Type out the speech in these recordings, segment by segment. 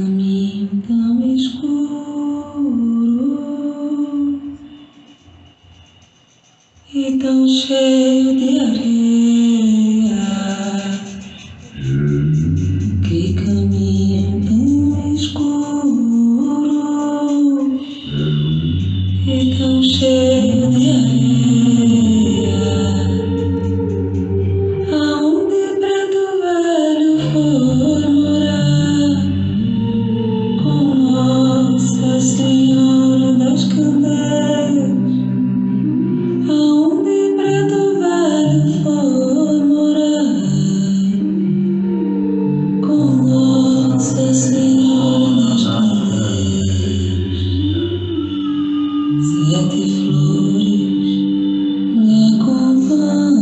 caminho tão escuro e tão cheio de areia. Que caminho tão escuro e tão cheio de areia. Aonde preto velho foi morar com Nossa Senhora das Candeias. Aonde preto velho foi morar com Nossa Senhora das Candeias. Sete flores me acompanham,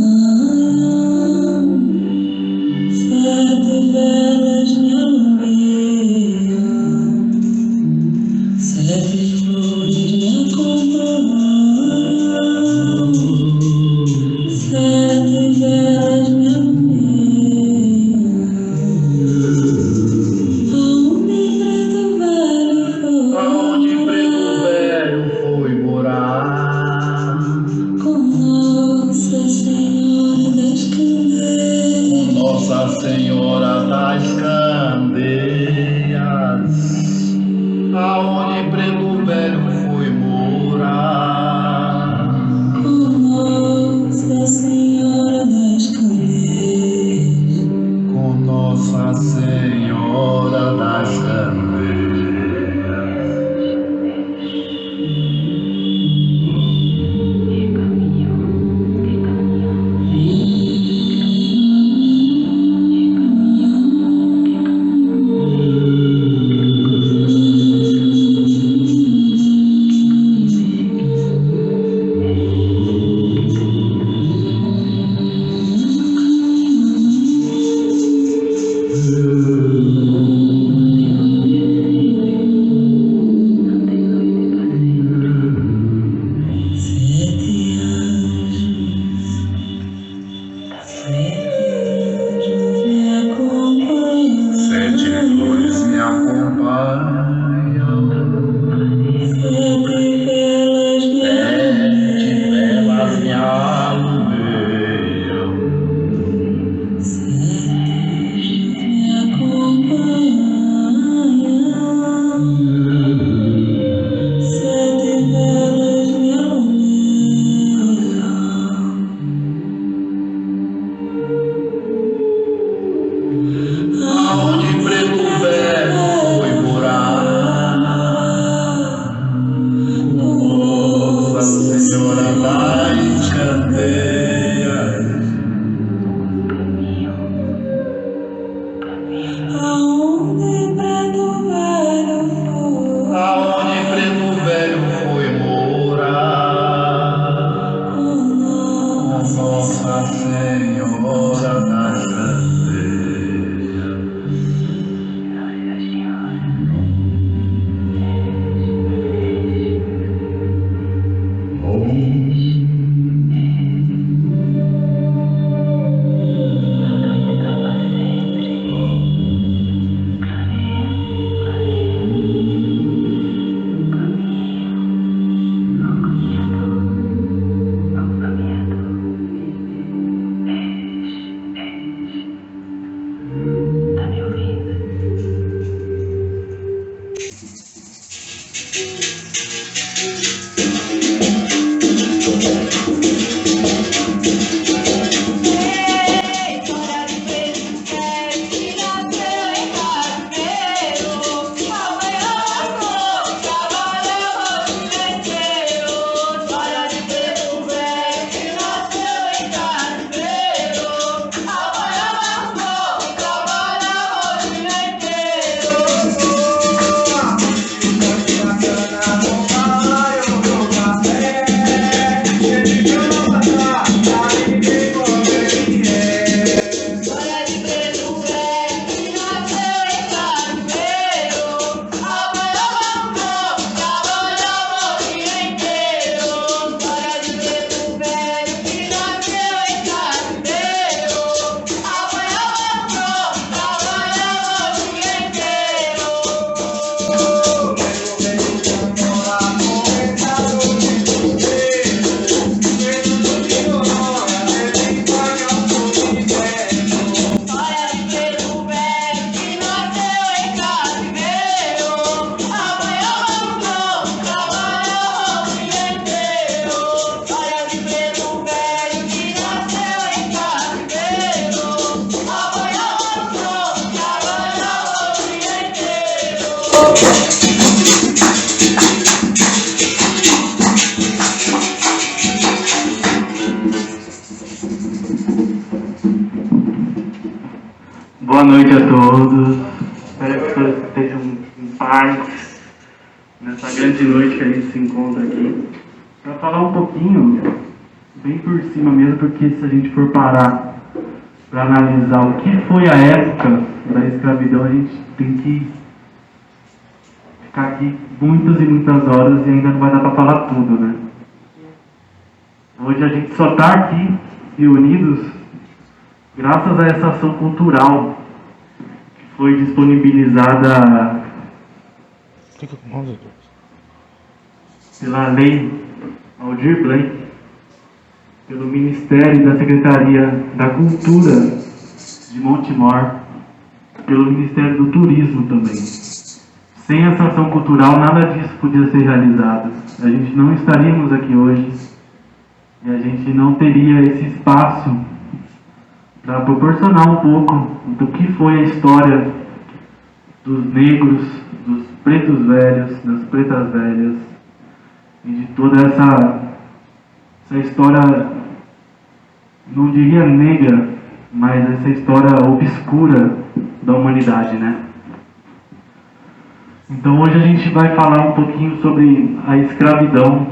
sete velas me alumeiam, sete flores me acompanham, sete velas me alumeiam. Aonde preto velho foi morar com Nossa Senhora das Candeias. Nossa Senhora das Candeias. Aonde preto velho foi morar Com Nossa Senhora das Candeias. com Nossa Senhora das Candeias. Sete flores me acompanham, Sete velas me sete velas me alumeiam, sete me acompanham, sete velas me alumeiam. aonde preto velho foi morar com Nossa Senhora das Candeias. Aonde preto velho foi Aonde preto velho foi morar com com Nossa Senhora das Candeias. Boa noite a todos. Espero que todos estejam em paz nessa grande noite que a gente se encontra aqui. Para falar um pouquinho, bem por cima mesmo, porque se a gente for parar para analisar o que foi a época da escravidão, a gente tem que ficar aqui muitas e muitas horas e ainda não vai dar para falar tudo, né? Hoje a gente só está aqui reunidos graças a essa ação cultural que foi disponibilizada pela Lei Aldir Blanc, pelo Ministério da Secretaria da Cultura de Montemor, pelo Ministério do Turismo também. Sem essa ação cultural, nada disso podia ser realizado. A gente não estaríamos aqui hoje e a gente não teria esse espaço para proporcionar um pouco do que foi a história dos negros, dos pretos velhos, das pretas velhas e de toda essa história, não diria negra, mas essa história obscura da humanidade, né? Então hoje a gente vai falar um pouquinho sobre a escravidão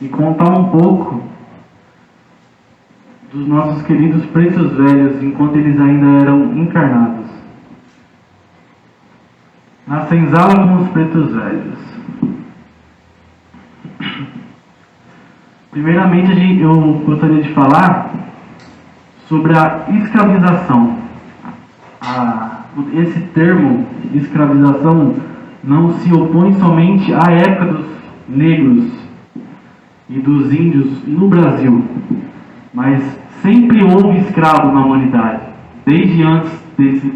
e contar um pouco dos nossos queridos pretos velhos enquanto eles ainda eram encarnados. Na senzala com os pretos velhos. Primeiramente, eu gostaria de falar sobre a escravização. Esse termo, escravização, não se opõe somente à época dos negros e dos índios no Brasil, mas sempre houve escravo na humanidade, desde antes desse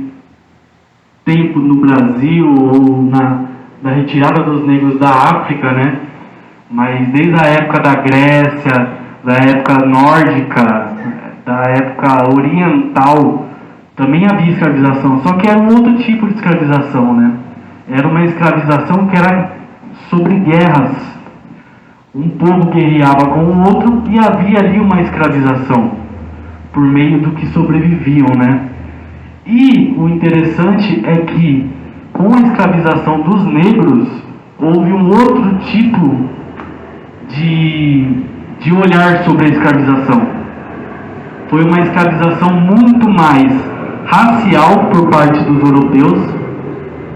tempo no Brasil ou da retirada dos negros da África, né? Mas desde a época da Grécia, da época nórdica, da época oriental, também havia escravização, só que era um outro tipo de escravização, né? Era uma escravização que era sobre guerras. Um povo guerreava com o outro e havia ali uma escravização, por meio do que sobreviviam, né? E o interessante é que, com a escravização dos negros, houve um outro tipo de olhar sobre a escravização. Foi uma escravização muito mais racial por parte dos europeus,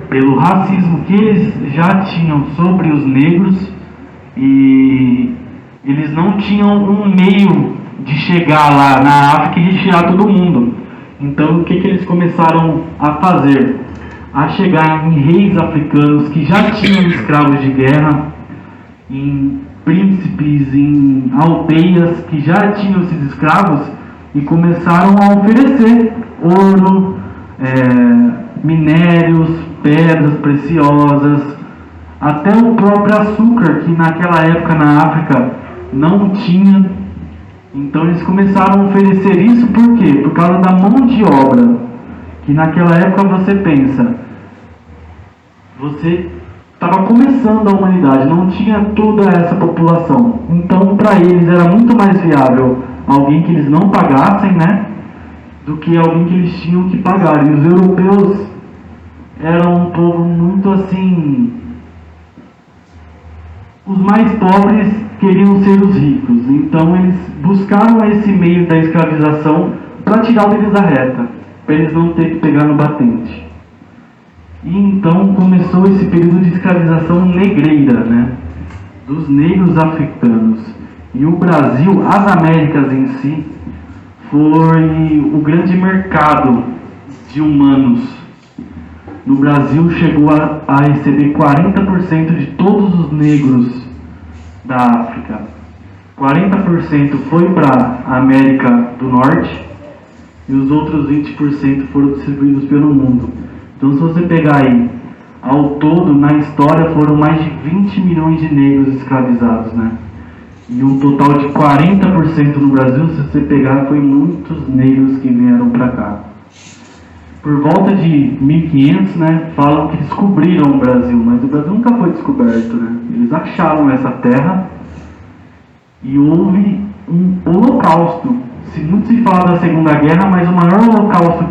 pelo racismo que eles já tinham sobre os negros, e eles não tinham um meio de chegar lá na África e tirar todo mundo. Então o que eles começaram a fazer? A chegar em reis africanos que já tinham escravos de guerra, em príncipes, em aldeias que já tinham esses escravos, e começaram a oferecer ouro, minérios, pedras preciosas, até o próprio açúcar, que naquela época na África não tinha. Então eles começaram a oferecer isso por quê? Por causa da mão de obra, que naquela época você pensa, você estava começando a humanidade, não tinha toda essa população. Então para eles era muito mais viável alguém que eles não pagassem, né? Do que alguém que eles tinham que pagar. E os europeus eram um povo muito assim... Os mais pobres queriam ser os ricos, então eles buscaram esse meio da escravização para tirar eles da reta, para eles não terem que pegar no batente. E então começou esse período de escravização negreira, né, dos negros africanos. E o Brasil, as Américas em si, foi o grande mercado de humanos. No Brasil chegou a receber 40% de todos os negros da África. 40% foi para a América do Norte e os outros 20% foram distribuídos pelo mundo. Então se você pegar aí, ao todo na história foram mais de 20 milhões de negros escravizados, né? E um total de 40% no Brasil, se você pegar, foi muitos negros que vieram para cá. por volta de 1500, né, falam que descobriram o Brasil, mas o Brasil nunca foi descoberto, né? Eles acharam essa terra e houve um holocausto. Muito se fala da Segunda Guerra, mas o maior holocausto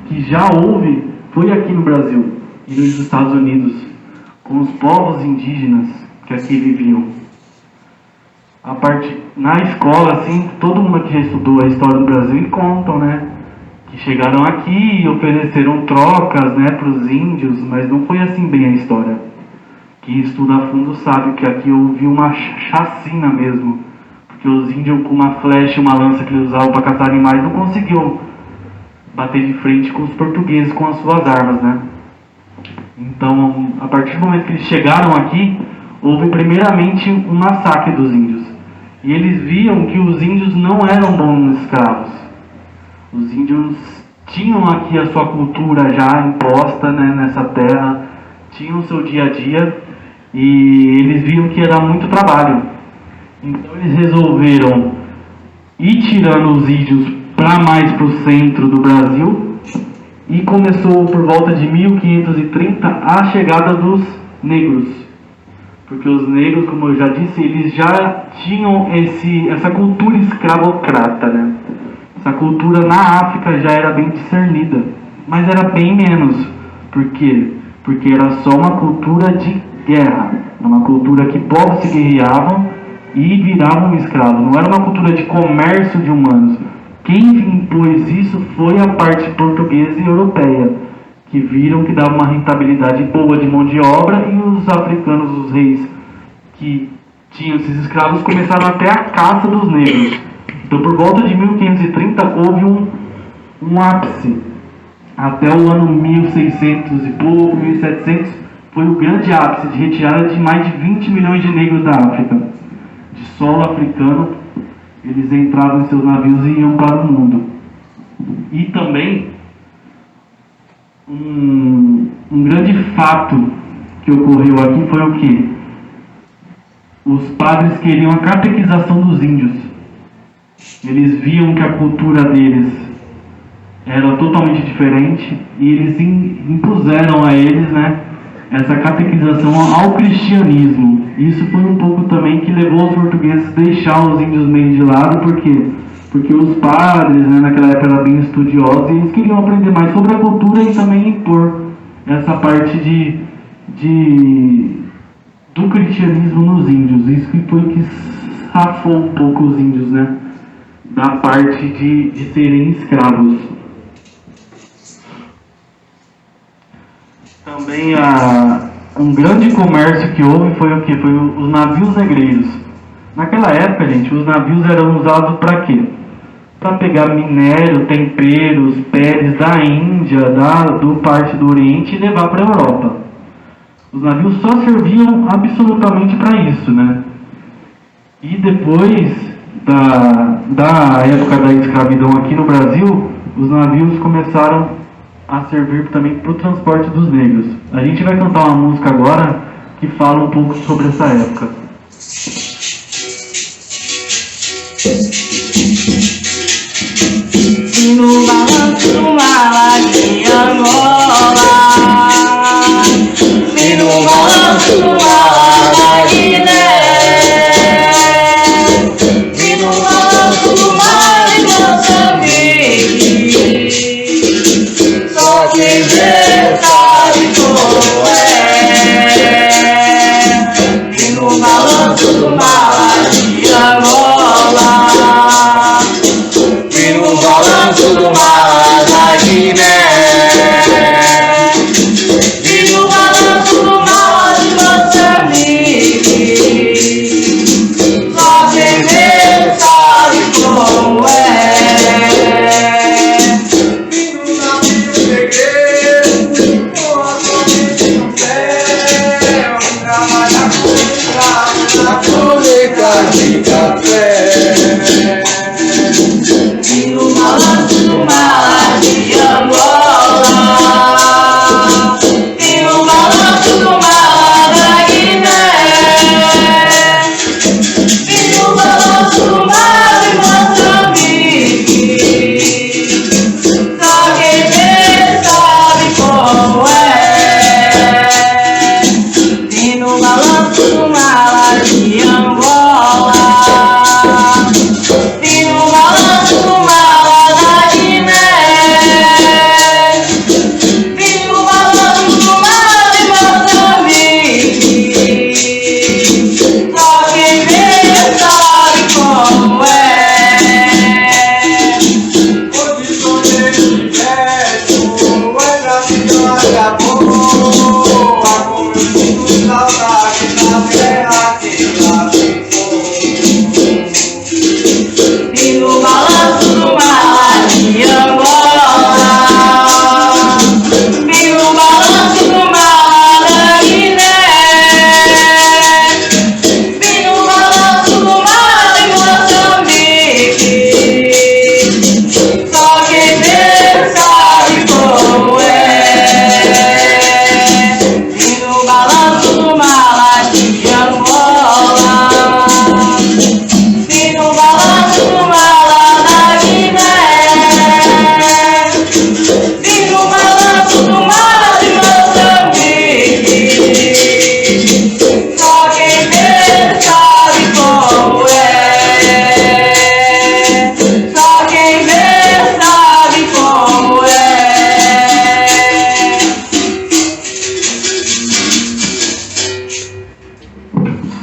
que já houve foi aqui no Brasil e nos Estados Unidos, com os povos indígenas que aqui viviam. Na escola, assim, todo mundo que já estudou a história do Brasil contam, né, que chegaram aqui e ofereceram trocas, né, para os índios, mas não foi assim bem a história. Quem estuda a fundo sabe que aqui houve uma chacina mesmo, porque os índios com uma flecha e uma lança que eles usavam para caçar animais não conseguiam bater de frente com os portugueses com as suas armas, né? Então, a partir do momento que eles chegaram aqui, houve primeiramente um massacre dos índios. E eles viam que os índios não eram bons escravos. Os índios tinham aqui a sua cultura já imposta, né, nessa terra, tinham o seu dia a dia, e eles viam que era muito trabalho. Então eles resolveram ir tirando os índios para mais para o centro do Brasil, e começou por volta de 1530 a chegada dos negros, porque os negros, como eu já disse, eles já tinham essa cultura escravocrata, né? Essa cultura na África já era bem discernida, mas era bem menos. Por quê? Porque era só uma cultura de guerra, uma cultura que povos se guerreavam e viravam escravos, não era uma cultura de comércio de humanos. Quem impôs isso foi a parte portuguesa e europeia, que viram que dava uma rentabilidade boa de mão de obra, e os africanos, os reis que tinham esses escravos, começaram até a caça dos negros. Então, por volta de 1530, houve um ápice. Até o ano 1600 e pouco, 1700, foi o grande ápice de retirada de mais de 20 milhões de negros da África. De solo africano, eles entravam em seus navios e iam para o mundo. E também, um grande fato que ocorreu aqui foi o quê? Os padres queriam a catequização dos índios. Eles viam que a cultura deles era totalmente diferente e eles impuseram a eles, né, essa catequização ao cristianismo. Isso foi um pouco também que levou os portugueses a deixar os índios meio de lado. Por quê? Porque os padres, né, naquela época eram bem estudiosos e eles queriam aprender mais sobre a cultura e também impor essa parte do cristianismo nos índios. Isso que foi que safou um pouco os índios, né, da parte de serem escravos. Também um grande comércio que houve foi o que? Foi os navios negreiros. Naquela época, gente, os navios eram usados para quê? Para pegar minério, temperos, peles da Índia, do parte do Oriente e levar para a Europa. Os navios só serviam absolutamente para isso, né? E depois da época da escravidão aqui no Brasil, os navios começaram a servir também para o transporte dos negros. A gente vai cantar uma música agora que fala um pouco sobre essa época. No balanço do mar de Angola, e no balanço do mar da Guiné, e no balanço do mar de Moçambique. Só quem vê sabe como é. E no balanço do mar de Angola, e no balanço do mar da Guiné.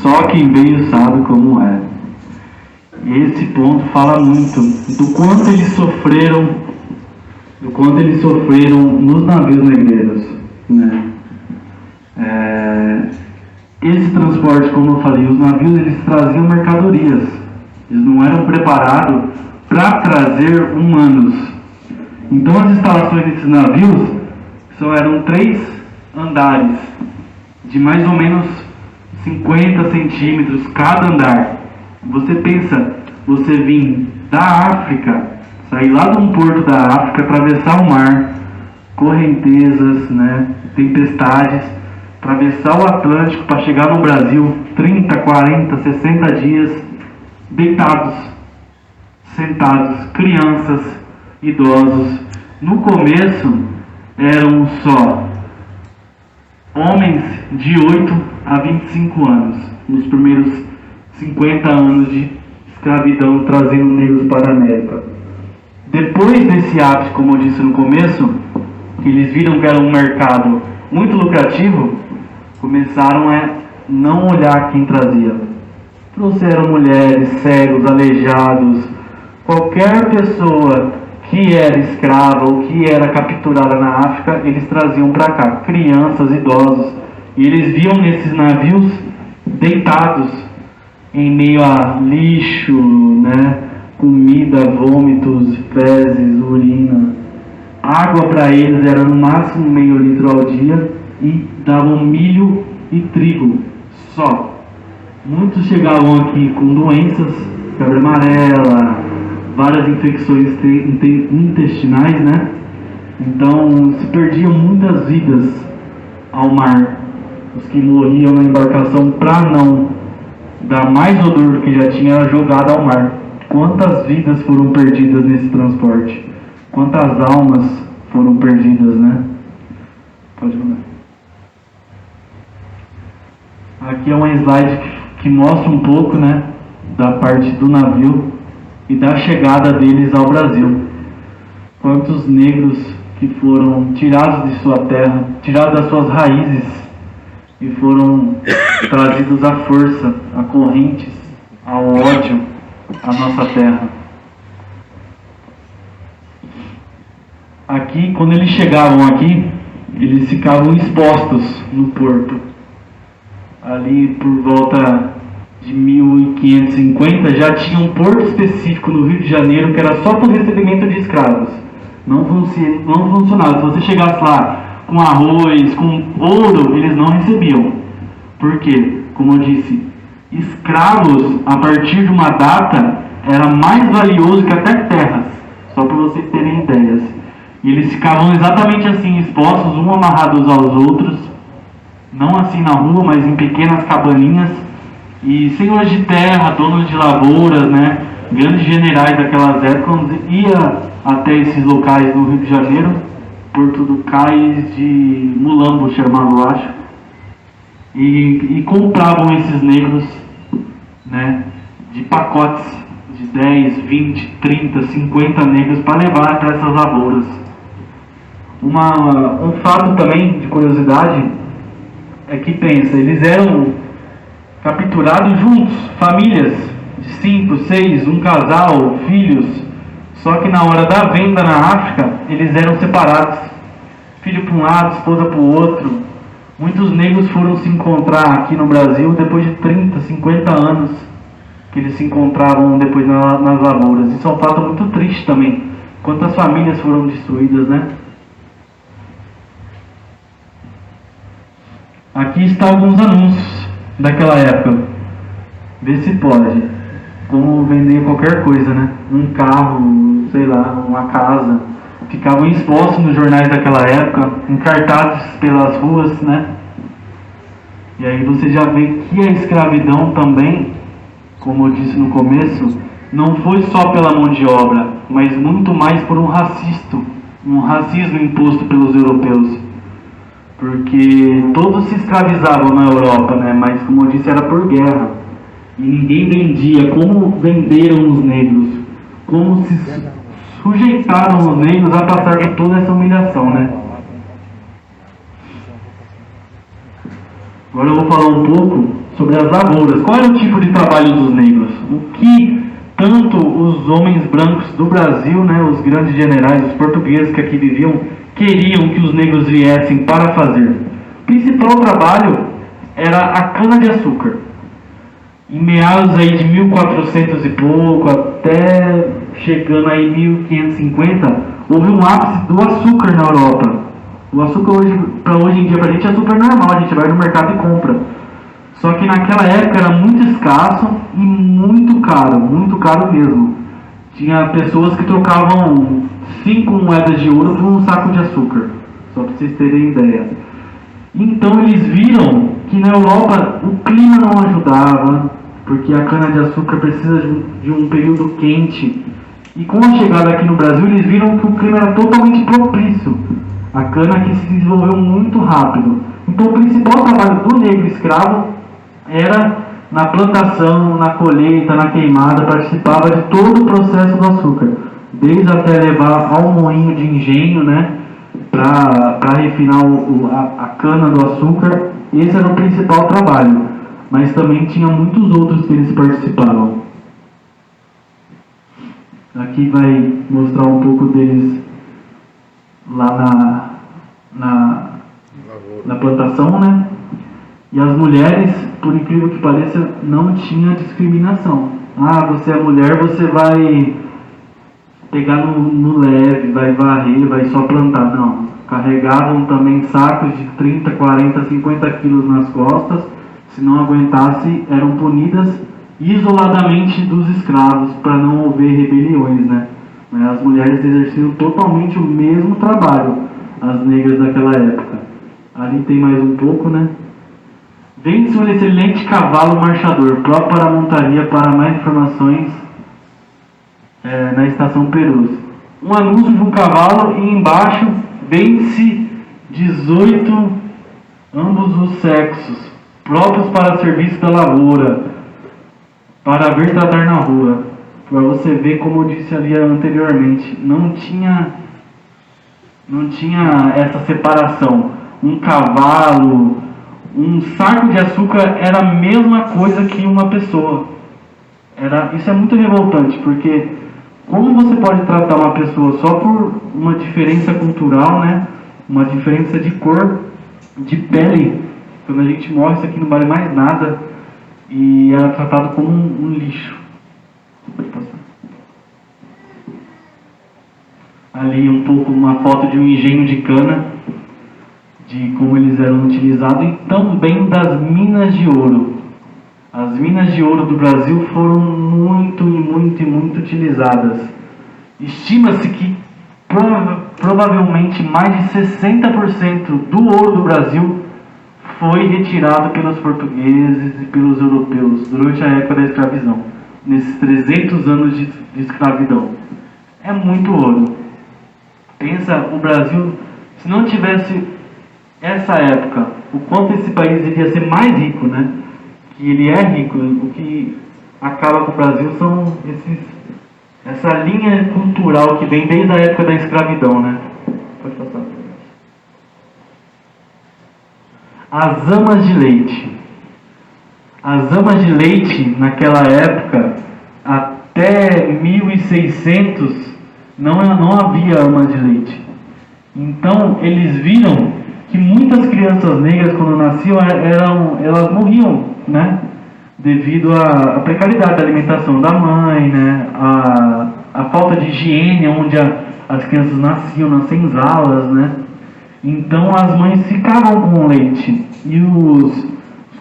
Só quem veio sabe como é. E esse ponto fala muito do quanto eles sofreram nos navios negreiros, né? Esse transporte, como eu falei, os navios eles traziam mercadorias. Eles não eram preparados para trazer humanos. Então as instalações desses navios eram 3 andares, de mais ou menos 50 centímetros cada andar. Você pensa, você vir da África, sair lá de um porto da África, atravessar o mar, correntezas, né, tempestades, atravessar o Atlântico para chegar no Brasil, 30, 40, 60 dias, deitados, sentados, crianças, idosos. No começo eram só homens de 8 a 25 anos, nos primeiros 50 anos de escravidão, trazendo negros para a América. Depois desse ápice, como eu disse no começo, que eles viram que era um mercado muito lucrativo, começaram a não olhar quem trazia. Trouxeram mulheres, cegos, aleijados, qualquer pessoa que era escrava ou que era capturada na África, eles traziam para cá, crianças, idosos, e eles viam nesses navios deitados em meio a lixo, né, comida, vômitos, fezes, urina. Água para eles era no máximo meio litro ao dia e davam milho e trigo só. Muitos chegavam aqui com doenças, febre amarela, várias infecções intestinais, né? Então se perdiam muitas vidas ao mar. Os que morriam na embarcação, para não dar mais odor do que já tinha, era jogado ao mar. Quantas vidas foram perdidas nesse transporte? Quantas almas foram perdidas, né? Pode mandar. Aqui é um slide que mostra um pouco, né, da parte do navio e da chegada deles ao Brasil. Quantos negros que foram tirados de sua terra, tirados das suas raízes e foram trazidos à força, a correntes, ao ódio, à nossa terra. Aqui, quando eles chegavam aqui, eles ficavam expostos no porto. Ali por volta de 1550 já tinha um porto específico no Rio de Janeiro que era só para o recebimento de escravos. Não funcionava. Se você chegasse lá com arroz, com ouro, eles não recebiam. Por quê? Como eu disse, escravos a partir de uma data era mais valioso que até terras, só para vocês terem ideias. E eles ficavam exatamente assim, expostos, um amarrados aos outros, não assim na rua, mas em pequenas cabaninhas. E senhores de terra, donos de lavouras, né, grandes generais daquelas épocas, iam até esses locais no Rio de Janeiro, Porto do Cais de Mulambo, chamado, eu acho, e compravam esses negros, né, de pacotes de 10, 20, 30, 50 negros para levar para essas lavouras. Um fato também de curiosidade é que pensa, eles eram capturados juntos, famílias de 5, 6, um casal, filhos, só que na hora da venda na África, eles eram separados, filho para um lado, esposa para o outro. Muitos negros foram se encontrar aqui no Brasil depois de 30, 50 anos que eles se encontravam depois nas lavouras. Isso é um fato muito triste também. Quantas famílias foram destruídas, né? Aqui estão alguns anúncios daquela época. Vê se pode. Como vender qualquer coisa, né? Um carro, sei lá, uma casa. Ficavam expostos nos jornais daquela época, encartados pelas ruas, né? E aí você já vê que a escravidão também, como eu disse no começo, não foi só pela mão de obra, mas muito mais por um racismo imposto pelos europeus. Porque todos se escravizavam na Europa, né? Mas como eu disse, era por guerra. E ninguém vendia. Como venderam os negros? Como se sujeitaram os negros a passar por toda essa humilhação, né? Agora eu vou falar um pouco sobre as lavouras. Qual era o tipo de trabalho dos negros? O que tanto os homens brancos do Brasil, né, os grandes generais, os portugueses que aqui viviam, queriam que os negros viessem para fazer? O principal trabalho era a cana-de-açúcar. Em meados aí de 1400 e pouco, até chegando aí 1550, houve um ápice do açúcar na Europa. O açúcar hoje em dia, para a gente é super normal, a gente vai no mercado e compra. Só que naquela época era muito escasso e muito caro mesmo. Tinha pessoas que trocavam 5 moedas de ouro por um saco de açúcar, só para vocês terem ideia. Então eles viram que na Europa o clima não ajudava, porque a cana-de-açúcar precisa de um período quente. E com a chegada aqui no Brasil, eles viram que o clima era totalmente propício. A cana que se desenvolveu muito rápido. Então o principal trabalho do negro escravo era na plantação, na colheita, na queimada, participava de todo o processo do açúcar. Desde até levar ao moinho de engenho, né, para refinar a cana do açúcar. Esse era o principal trabalho. Mas também tinha muitos outros que eles participavam. Aqui vai mostrar um pouco deles lá na plantação, né? E as mulheres, por incrível que pareça, não tinha discriminação. Ah, você é mulher, você vai pegar no leve, vai varrer, vai só plantar. Não. Carregavam também sacos de 30, 40, 50 quilos nas costas. Se não aguentasse, eram punidas isoladamente dos escravos para não haver rebeliões, né? As mulheres exerciam totalmente o mesmo trabalho, as negras daquela época. Ali tem mais um pouco, né? Vende-se um excelente cavalo marchador, próprio para a montaria. Para mais informações, na estação Perus. Um anúncio de um cavalo e embaixo vende-se 18 ambos os sexos, próprios para serviço da lavoura, para ver tratar na rua. Para você ver, como eu disse ali anteriormente, não tinha essa separação. Um cavalo, um saco de açúcar era a mesma coisa que uma pessoa. Isso é muito revoltante, porque como você pode tratar uma pessoa só por uma diferença cultural, né? Uma diferença de cor, de pele? Quando a gente morre, isso aqui não vale mais nada e era tratado como um lixo. Pode passar. Ali um pouco uma foto de um engenho de cana, de como eles eram utilizados, e também das minas de ouro. As minas de ouro do Brasil foram muito utilizadas. Estima-se que provavelmente mais de 60% do ouro do Brasil foi retirado pelos portugueses e pelos europeus durante a época da escravidão, nesses 300 anos de escravidão. É muito ouro. Pensa, o Brasil, se não tivesse essa época, o quanto esse país iria ser mais rico, né? Que ele é rico. O que acaba com o Brasil são essa linha cultural que vem desde a época da escravidão, né? Pode passar. As amas de leite. As amas de leite, naquela época, até 1600, não havia ama de leite. Então, eles viram que muitas crianças negras, quando nasciam, elas morriam, né? Devido à precariedade da alimentação da mãe, né? A falta de higiene, onde as crianças nasciam nas senzalas, né? Então as mães ficavam com o leite. E os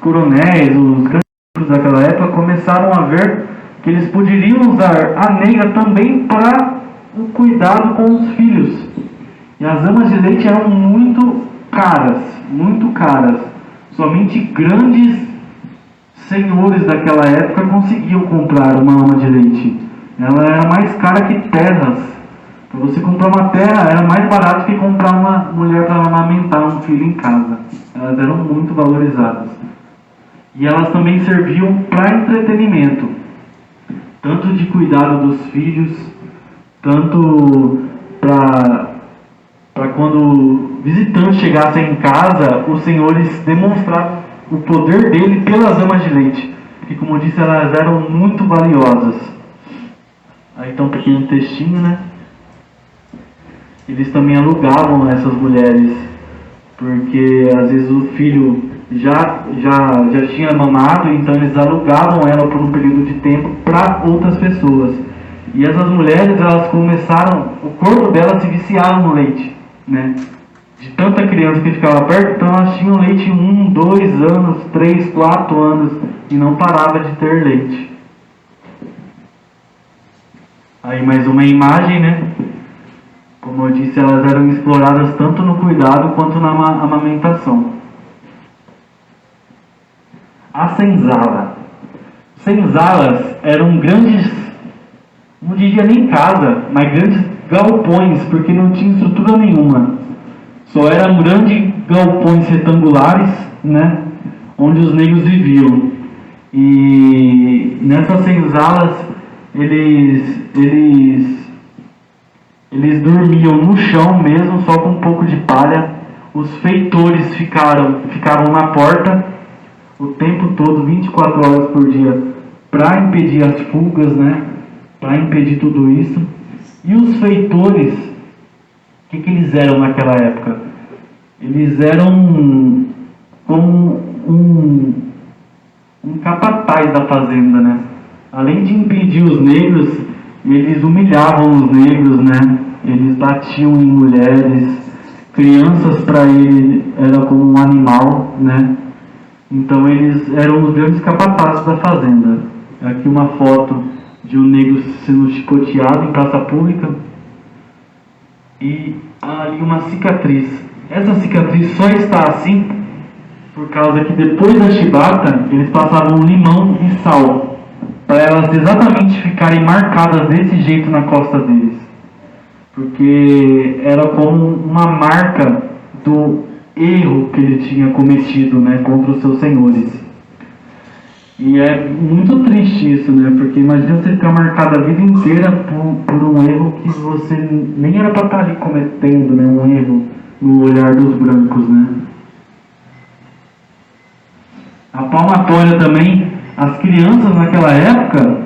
coronéis, os grandes daquela época, começaram a ver que eles poderiam usar a negra também para o cuidado com os filhos. E as amas de leite eram muito caras. Somente grandes senhores daquela época conseguiam comprar uma ama de leite. Ela era mais cara que terras. Para você comprar uma terra era mais barato que comprar uma mulher para amamentar um filho em casa. Elas eram muito valorizadas. E elas também serviam para entretenimento, tanto de cuidado dos filhos, tanto para quando visitantes chegassem em casa, os senhores demonstravam o poder dele pelas amas de leite, que, como eu disse, elas eram muito valiosas. Aí está um pequeno textinho, né? Eles também alugavam essas mulheres, porque às vezes o filho já tinha mamado, então eles alugavam ela por um período de tempo para outras pessoas. E essas mulheres, elas começaram, o corpo delas se viciava no leite, né? De tanta criança que ficava perto, então elas tinham leite 1, 2 anos, 3, 4 anos e não parava de ter leite. Aí mais uma imagem, né? Como eu disse, elas eram exploradas tanto no cuidado quanto na amamentação. A senzala. Senzalas eram grandes, não diria nem casa, mas grandes galpões, porque não tinha estrutura nenhuma. Só eram grandes galpões retangulares, né, onde os negros viviam. E nessas senzalas eles dormiam no chão mesmo, só com um pouco de palha. Os feitores ficavam na porta o tempo todo, 24 horas por dia, para impedir as fugas, né? Para impedir tudo isso. E os feitores, o que eles eram naquela época? Eles eram como um capataz da fazenda, né? Além de impedir os negros, eles humilhavam os negros, né? Eles batiam em mulheres, crianças para ele era como um animal, né? Então eles eram os grandes capatazes da fazenda. Aqui uma foto de um negro sendo chicoteado em praça pública. E ali uma cicatriz. Essa cicatriz só está assim por causa que depois da chibata eles passavam limão e sal para elas exatamente ficarem marcadas desse jeito na costa deles, porque era como uma marca do erro que ele tinha cometido, né, contra os seus senhores. E é muito triste isso, né, porque imagina você ficar marcado a vida inteira por um erro que você nem era para estar ali cometendo, né, um erro no olhar dos brancos, né. A palmatória também, as crianças naquela época,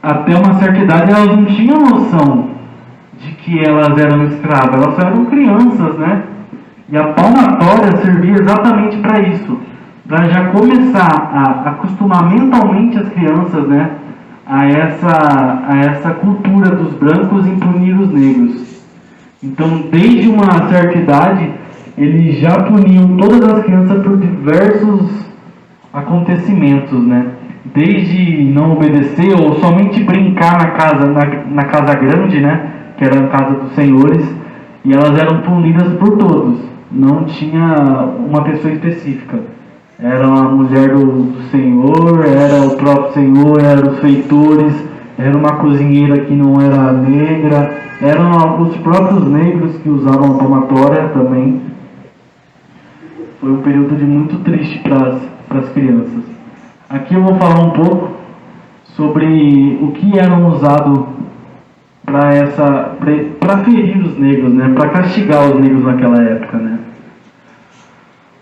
até uma certa idade, elas não tinham noção de que elas eram escravas, elas só eram crianças, né? E a palmatória servia exatamente para isso, para já começar a acostumar mentalmente as crianças, né, a essa cultura dos brancos em punir os negros. Então, desde uma certa idade, eles já puniam todas as crianças por diversos acontecimentos, né? Desde não obedecer ou somente brincar na casa grande, né? Que era a casa dos senhores, e elas eram punidas por todos. Não tinha uma pessoa específica. Era a mulher do senhor, era o próprio senhor, eram os feitores, era uma cozinheira que não era negra, eram os próprios negros que usavam a palmatória também. Foi um período de muito triste para as crianças. Aqui eu vou falar um pouco sobre o que eram usado para ferir os negros, né, para castigar os negros naquela época, né.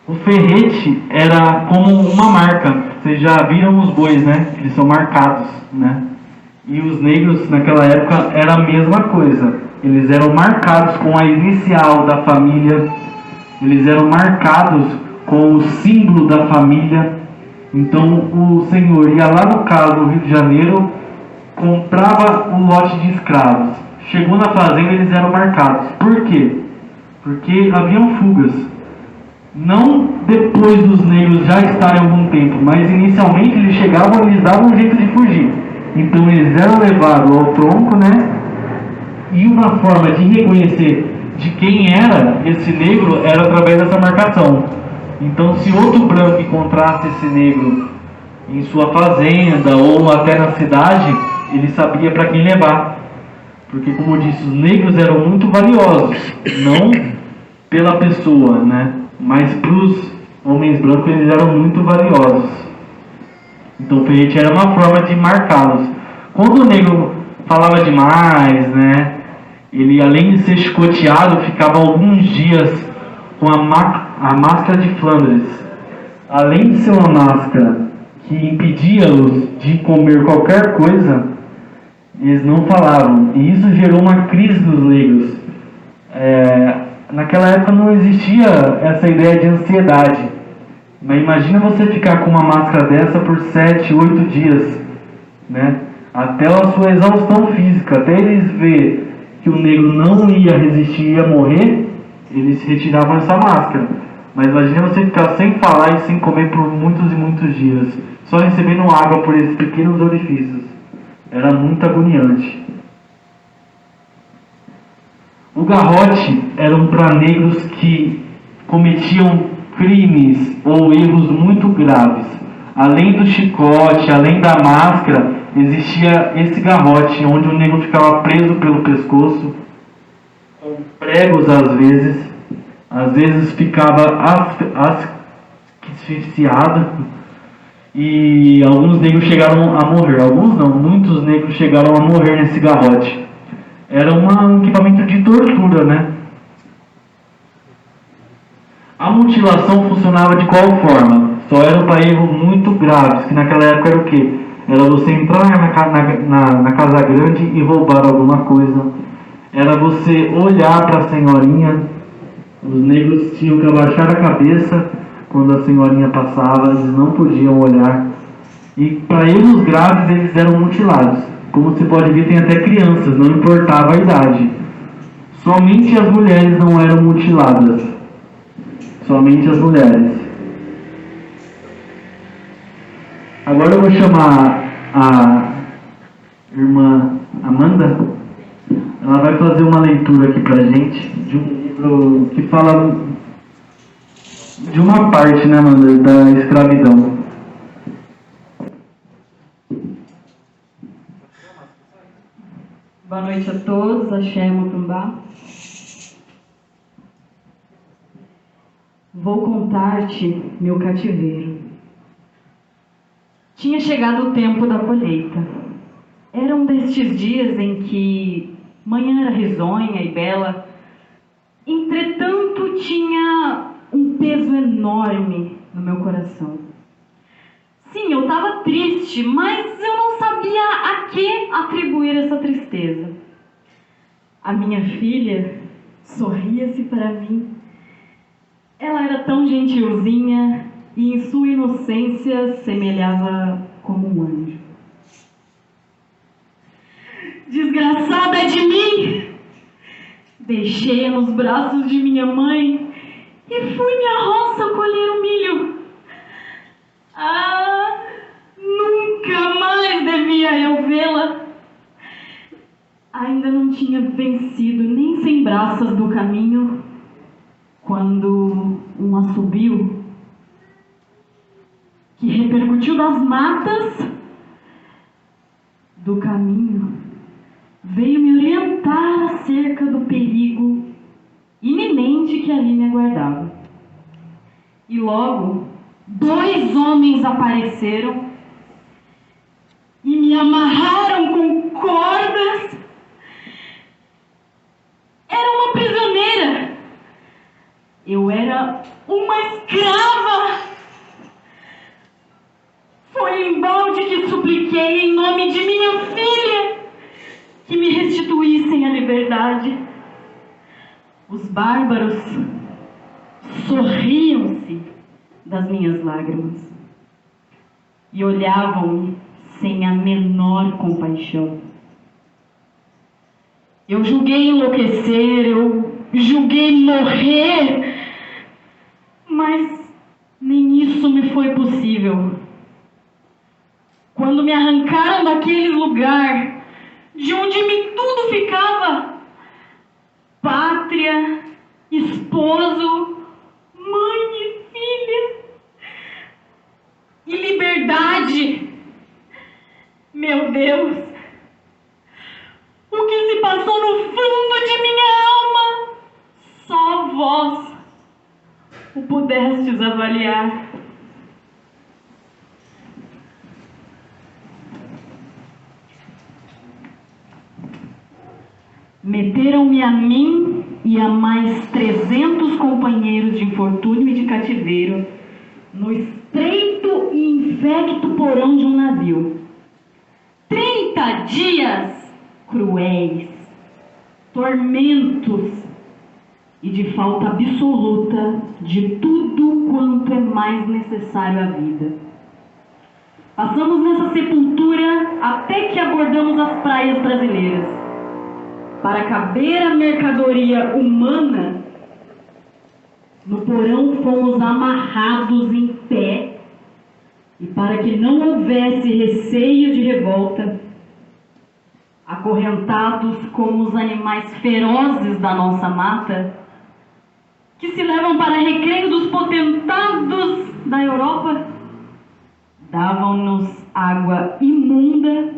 O ferrete era como uma marca. Vocês já viram os bois, né? Eles são marcados, né? E os negros naquela época era a mesma coisa. Eles eram marcados com a inicial da família. Eles eram marcados com o símbolo da família. Então o senhor ia lá no caso do Rio de Janeiro, comprava um lote de escravos. Chegou na fazenda, eles eram marcados. Por quê? Porque haviam fugas. Não depois dos negros já estarem há algum tempo, mas inicialmente eles chegavam e eles davam um jeito de fugir. Então eles eram levados ao tronco, né? E uma forma de reconhecer de quem era esse negro era através dessa marcação. Então, se outro branco encontrasse esse negro em sua fazenda ou até na cidade, ele sabia para quem levar. Porque, como eu disse, os negros eram muito valiosos, não pela pessoa, né? Mas para os homens brancos eles eram muito valiosos. Então o ferrete era uma forma de marcá-los. Quando o negro falava demais, né, ele além de ser chicoteado, ficava alguns dias com a máscara de Flandres. além de ser uma máscara que impedia-os de comer qualquer coisa, eles não falavam. E isso gerou uma crise dos leigos. Naquela época não existia essa ideia de ansiedade. Mas imagina você ficar com uma máscara dessa por 7, 8 dias, né? Até a sua exaustão física, até eles ver que o negro não ia resistir, ia morrer, eles retiravam essa máscara. Mas imagina você ficar sem falar e sem comer por muitos e muitos dias, só recebendo água por esses pequenos orifícios. Era muito agoniante. O garrote eram para negros que cometiam crimes ou erros muito graves. Além do chicote, além da máscara, existia esse garrote, onde o negro ficava preso pelo pescoço, com pregos às vezes ficava asfixiado, e alguns negros chegaram a morrer. Alguns não, muitos negros chegaram a morrer nesse garrote. Era um equipamento de tortura, né? A mutilação funcionava de qual forma? Só era para erros muito graves, que naquela época era o quê? Era você entrar na casa grande e roubar alguma coisa. Era você olhar para a senhorinha. Os negros tinham que abaixar a cabeça quando a senhorinha passava, eles não podiam olhar. E para erros graves eles eram mutilados. Como você pode ver, tem até crianças, não importava a idade. Somente as mulheres não eram mutiladas. Somente as mulheres. Agora eu vou chamar a irmã Amanda. Ela vai fazer uma leitura aqui pra gente de um livro que fala de uma parte, né, Amanda, da escravidão. Boa noite a todos, Axé Mutumbá. Vou contar-te meu cativeiro. Tinha chegado o tempo da colheita. Era um destes dias em que manhã era risonha e bela. Entretanto, tinha um peso enorme no meu coração. Sim, eu estava triste, mas eu não sabia a que atribuir essa tristeza. A minha filha sorria-se para mim. Ela era tão gentilzinha e em sua inocência semelhava como um anjo. Desgraçada de mim! Deixei-a nos braços de minha mãe e fui-me à roça colher o milho. Ah, nunca mais devia eu vê-la. Ainda não tinha vencido nem 100 braças do caminho, quando um assobio que repercutiu das matas do caminho veio me orientar acerca do perigo iminente que ali me aguardava. E logo 2 homens apareceram e me amarraram com cordas. Era uma prisioneira. Eu era uma escrava. Foi embalde que supliquei em nome de minha filha que me restituíssem a liberdade. Os bárbaros sorriam-se das minhas lágrimas e olhavam-me sem a menor compaixão. Eu julguei enlouquecer, eu julguei morrer, mas nem isso me foi possível. Quando me arrancaram daquele lugar de onde tudo ficava, pátria, esposo, mãe e filha, e liberdade, meu Deus, o que se passou no fundo de minha alma, só vós o pudestes avaliar. Meteram-me a mim e a mais 300 companheiros de infortúnio e de cativeiro no estreito e infecto porão de um navio. 30 dias cruéis, tormentos e de falta absoluta de tudo quanto é mais necessário à vida. Passamos nessa sepultura até que abordamos as praias brasileiras. Para caber a mercadoria humana, no porão fomos amarrados em pé, e para que não houvesse receio de revolta, acorrentados como os animais ferozes da nossa mata, que se levam para recreio dos potentados da Europa, davam-nos água imunda,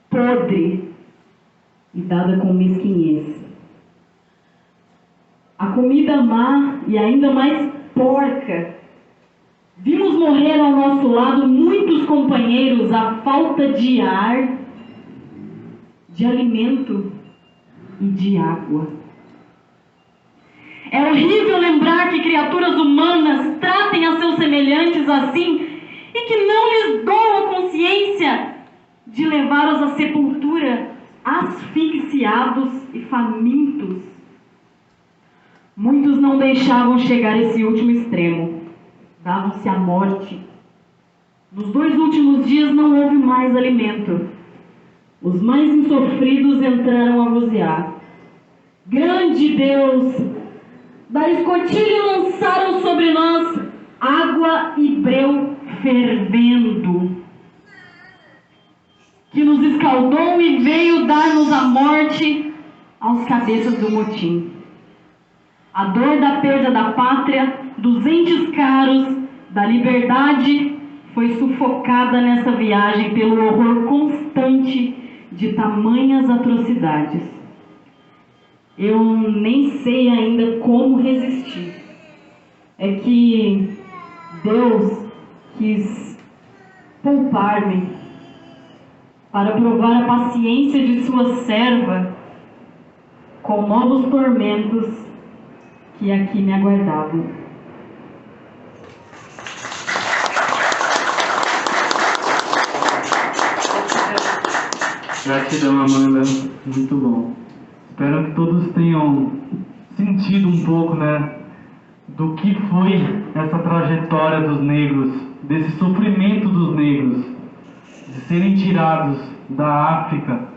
podre e dada com mesquinhez. A comida má e ainda mais porca. Vimos morrer ao nosso lado muitos companheiros à falta de ar, de alimento e de água. É horrível lembrar que criaturas humanas tratem a seus semelhantes assim e que não lhes dão a consciência de levá-los à sepultura asfixiados e famintos. Muitos não deixavam chegar esse último extremo, davam-se à morte. Nos 2 últimos dias não houve mais alimento. Os mais insofridos entraram a vozear. Grande Deus! Da escotilha lançaram sobre nós água e breu fervendo, que nos escaldou e veio dar-nos a morte aos cabeças do motim. A dor da perda da pátria, dos entes caros, da liberdade, foi sufocada nessa viagem pelo horror constante de tamanhas atrocidades. Eu nem sei ainda como resistir. É que Deus quis poupar-me para provar a paciência de sua serva com novos tormentos que aqui me aguardavam. Gratidão, Amanda. Muito bom. Espero que todos tenham sentido um pouco, do que foi essa trajetória dos negros, desse sofrimento dos negros, de serem tirados da África,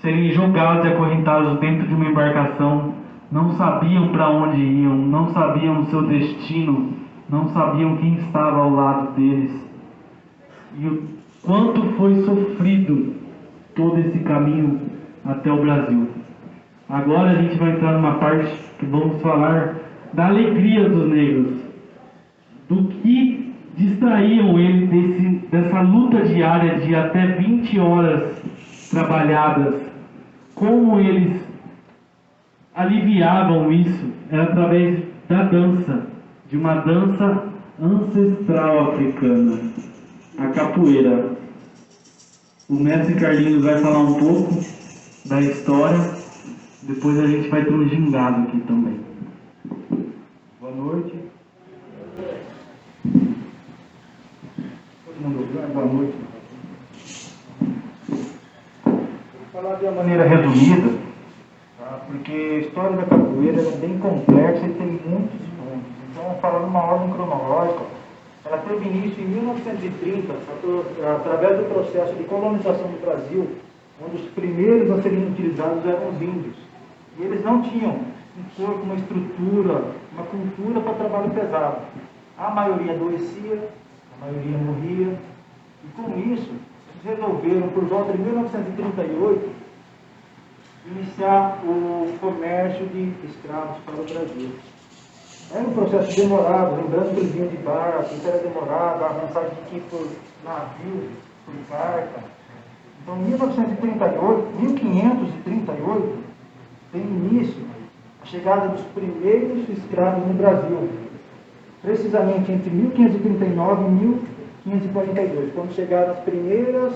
serem jogados e acorrentados dentro de uma embarcação, não sabiam para onde iam, não sabiam o seu destino, não sabiam quem estava ao lado deles, e o quanto foi sofrido todo esse caminho até o Brasil. Agora a gente vai entrar numa parte que vamos falar da alegria dos negros, do que distraíam ele dessa luta diária de até 20 horas trabalhadas, como eles aliviavam isso, era através da dança, de uma dança ancestral africana, a capoeira. O mestre Carlinhos vai falar um pouco da história, depois a gente vai ter um gingado aqui também. Boa noite. Todo mundo ouviu? Boa noite. Vou falar de uma maneira resumida, tá? Porque a história da capoeira é bem complexa e tem muitos pontos. Então, falando numa ordem cronológica, ela teve início em 1930, através do processo de colonização do Brasil, onde os primeiros a serem utilizados eram os índios. E eles não tinham um corpo, uma estrutura, uma cultura para trabalho pesado. A maioria adoecia, a maioria morria, e com isso, eles resolveram, por volta de 1938, iniciar o comércio de escravos para o Brasil. Era um processo demorado, lembrando que eles vinham de barco, isso era demorado, a mensagem de que por navio, por carta. Então, em 1538, tem início a chegada dos primeiros escravos no Brasil, precisamente entre 1539 e 1542, quando chegaram os primeiros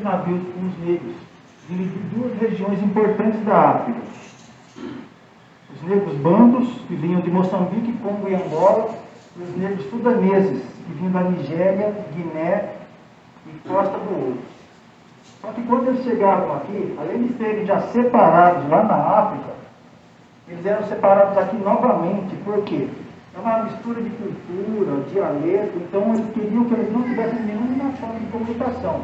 navios com os negros, vindo de 2 regiões importantes da África. Os negros bantos, que vinham de Moçambique, Congo e Angola, e os negros sudaneses, que vinham da Nigéria, Guiné e Costa do Ouro. Só que quando eles chegaram aqui, além de serem já separados lá na África, eles eram separados aqui novamente. Por quê? É uma mistura de cultura, dialeto, então eles queriam que eles não tivessem nenhuma forma de comunicação.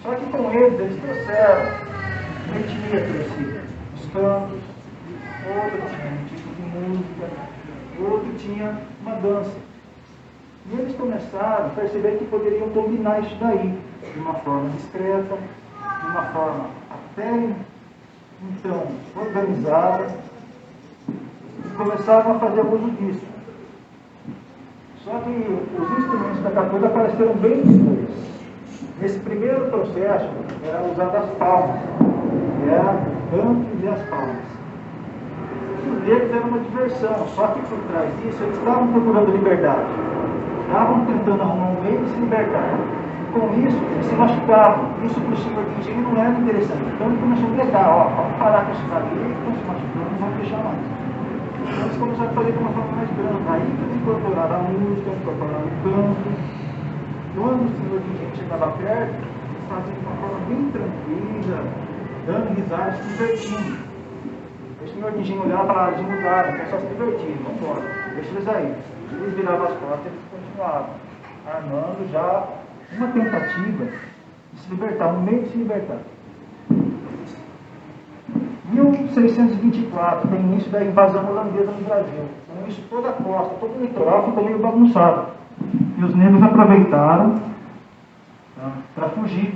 Só que com eles trouxeram a etnia, trouxe os cantos, outro tinha um tipo de música, outro tinha uma dança. E eles começaram a perceber que poderiam combinar isso daí, de uma forma discreta, de uma forma até então organizada, e começaram a fazer uso disso. Só que os instrumentos da capoeira apareceram bem depois. Nesse primeiro processo, era usar as palmas, era cantos e as palmas. Os negros era uma diversão, só que por trás disso eles estavam procurando liberdade, estavam tentando arrumar um meio de se libertar. Com isso, eles se machucavam. Isso para o senhor de engenho não era interessante. Então ele começou a gritar, vamos parar com isso daqui, estão se machucando, não vamos deixar mais. Então eles começaram a fazer de uma forma mais grande. Aí que eles incorporaram a música, incorporaram o canto. Quando o senhor de engenho chegava perto, eles faziam de uma forma bem tranquila, dando risadas, se divertindo. O senhor de engenho olhava para lá, eles mudaram, então só se divertindo, vamos embora, deixa eles aí. Eles viravam as costas e eles continuavam, armando já uma tentativa de se libertar, um meio de se libertar. 1624 tem início da invasão holandesa no Brasil. Com isso, toda a costa, todo o litoral ficou meio bagunçado. E os negros aproveitaram para fugir.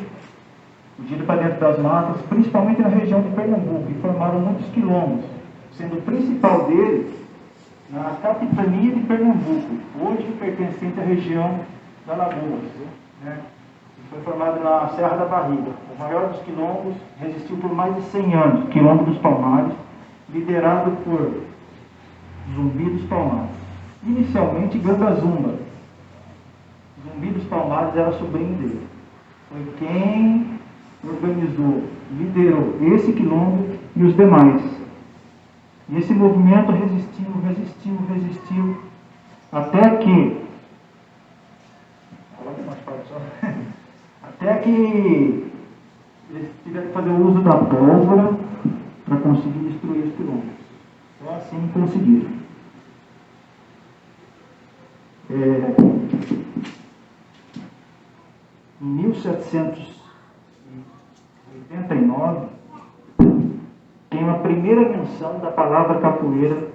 Fugiram para dentro das matas, principalmente na região de Pernambuco, e formaram muitos quilombos, sendo o principal deles na capitania de Pernambuco, hoje pertencente à região da Lagoa, né? Foi formado na Serra da Barriga. O maior dos quilombos resistiu por mais de 100 anos, Quilombo dos Palmares, liderado por Zumbi dos Palmares. Inicialmente, Ganga Zumba. Zumbi dos Palmares era sobrinho dele. Foi quem organizou, liderou esse quilombo e os demais. E esse movimento resistiu, até que eles tiveram que fazer o uso da pólvora para conseguir destruir os quilombos. Então assim conseguiram. Em 1789 tem uma primeira menção da palavra capoeira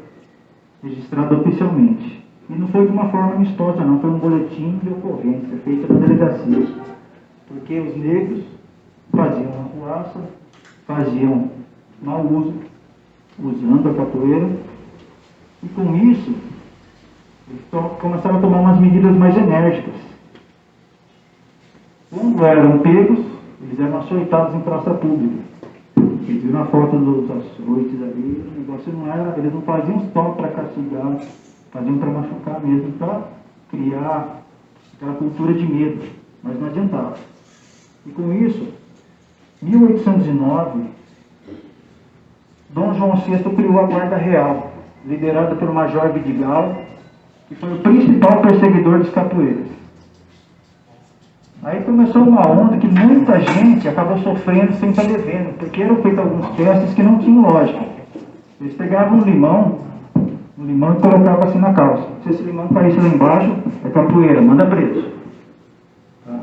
registrada oficialmente. E não foi de uma forma amistosa, não. Foi um boletim de ocorrência feito na delegacia. Porque os negros faziam arruaça, faziam mau uso, usando a capoeira. E com isso, eles começaram a tomar umas medidas mais enérgicas. Quando eram pegos, eles eram açoitados em praça pública. Vocês viram a foto dos açoites ali, o negócio não era, eles não faziam só para castigar, faziam para machucar mesmo, para criar aquela cultura de medo, mas não adiantava. E com isso, 1809, Dom João VI criou a Guarda Real, liderada pelo Major Vidigal, que foi o principal perseguidor dos capoeiras. Aí começou uma onda que muita gente acabou sofrendo sem estar devendo, porque eram feitos alguns testes que não tinham lógica. Eles pegavam um limão e colocavam assim na calça. Se esse limão caísse lá embaixo, é capoeira, manda preso. Tá?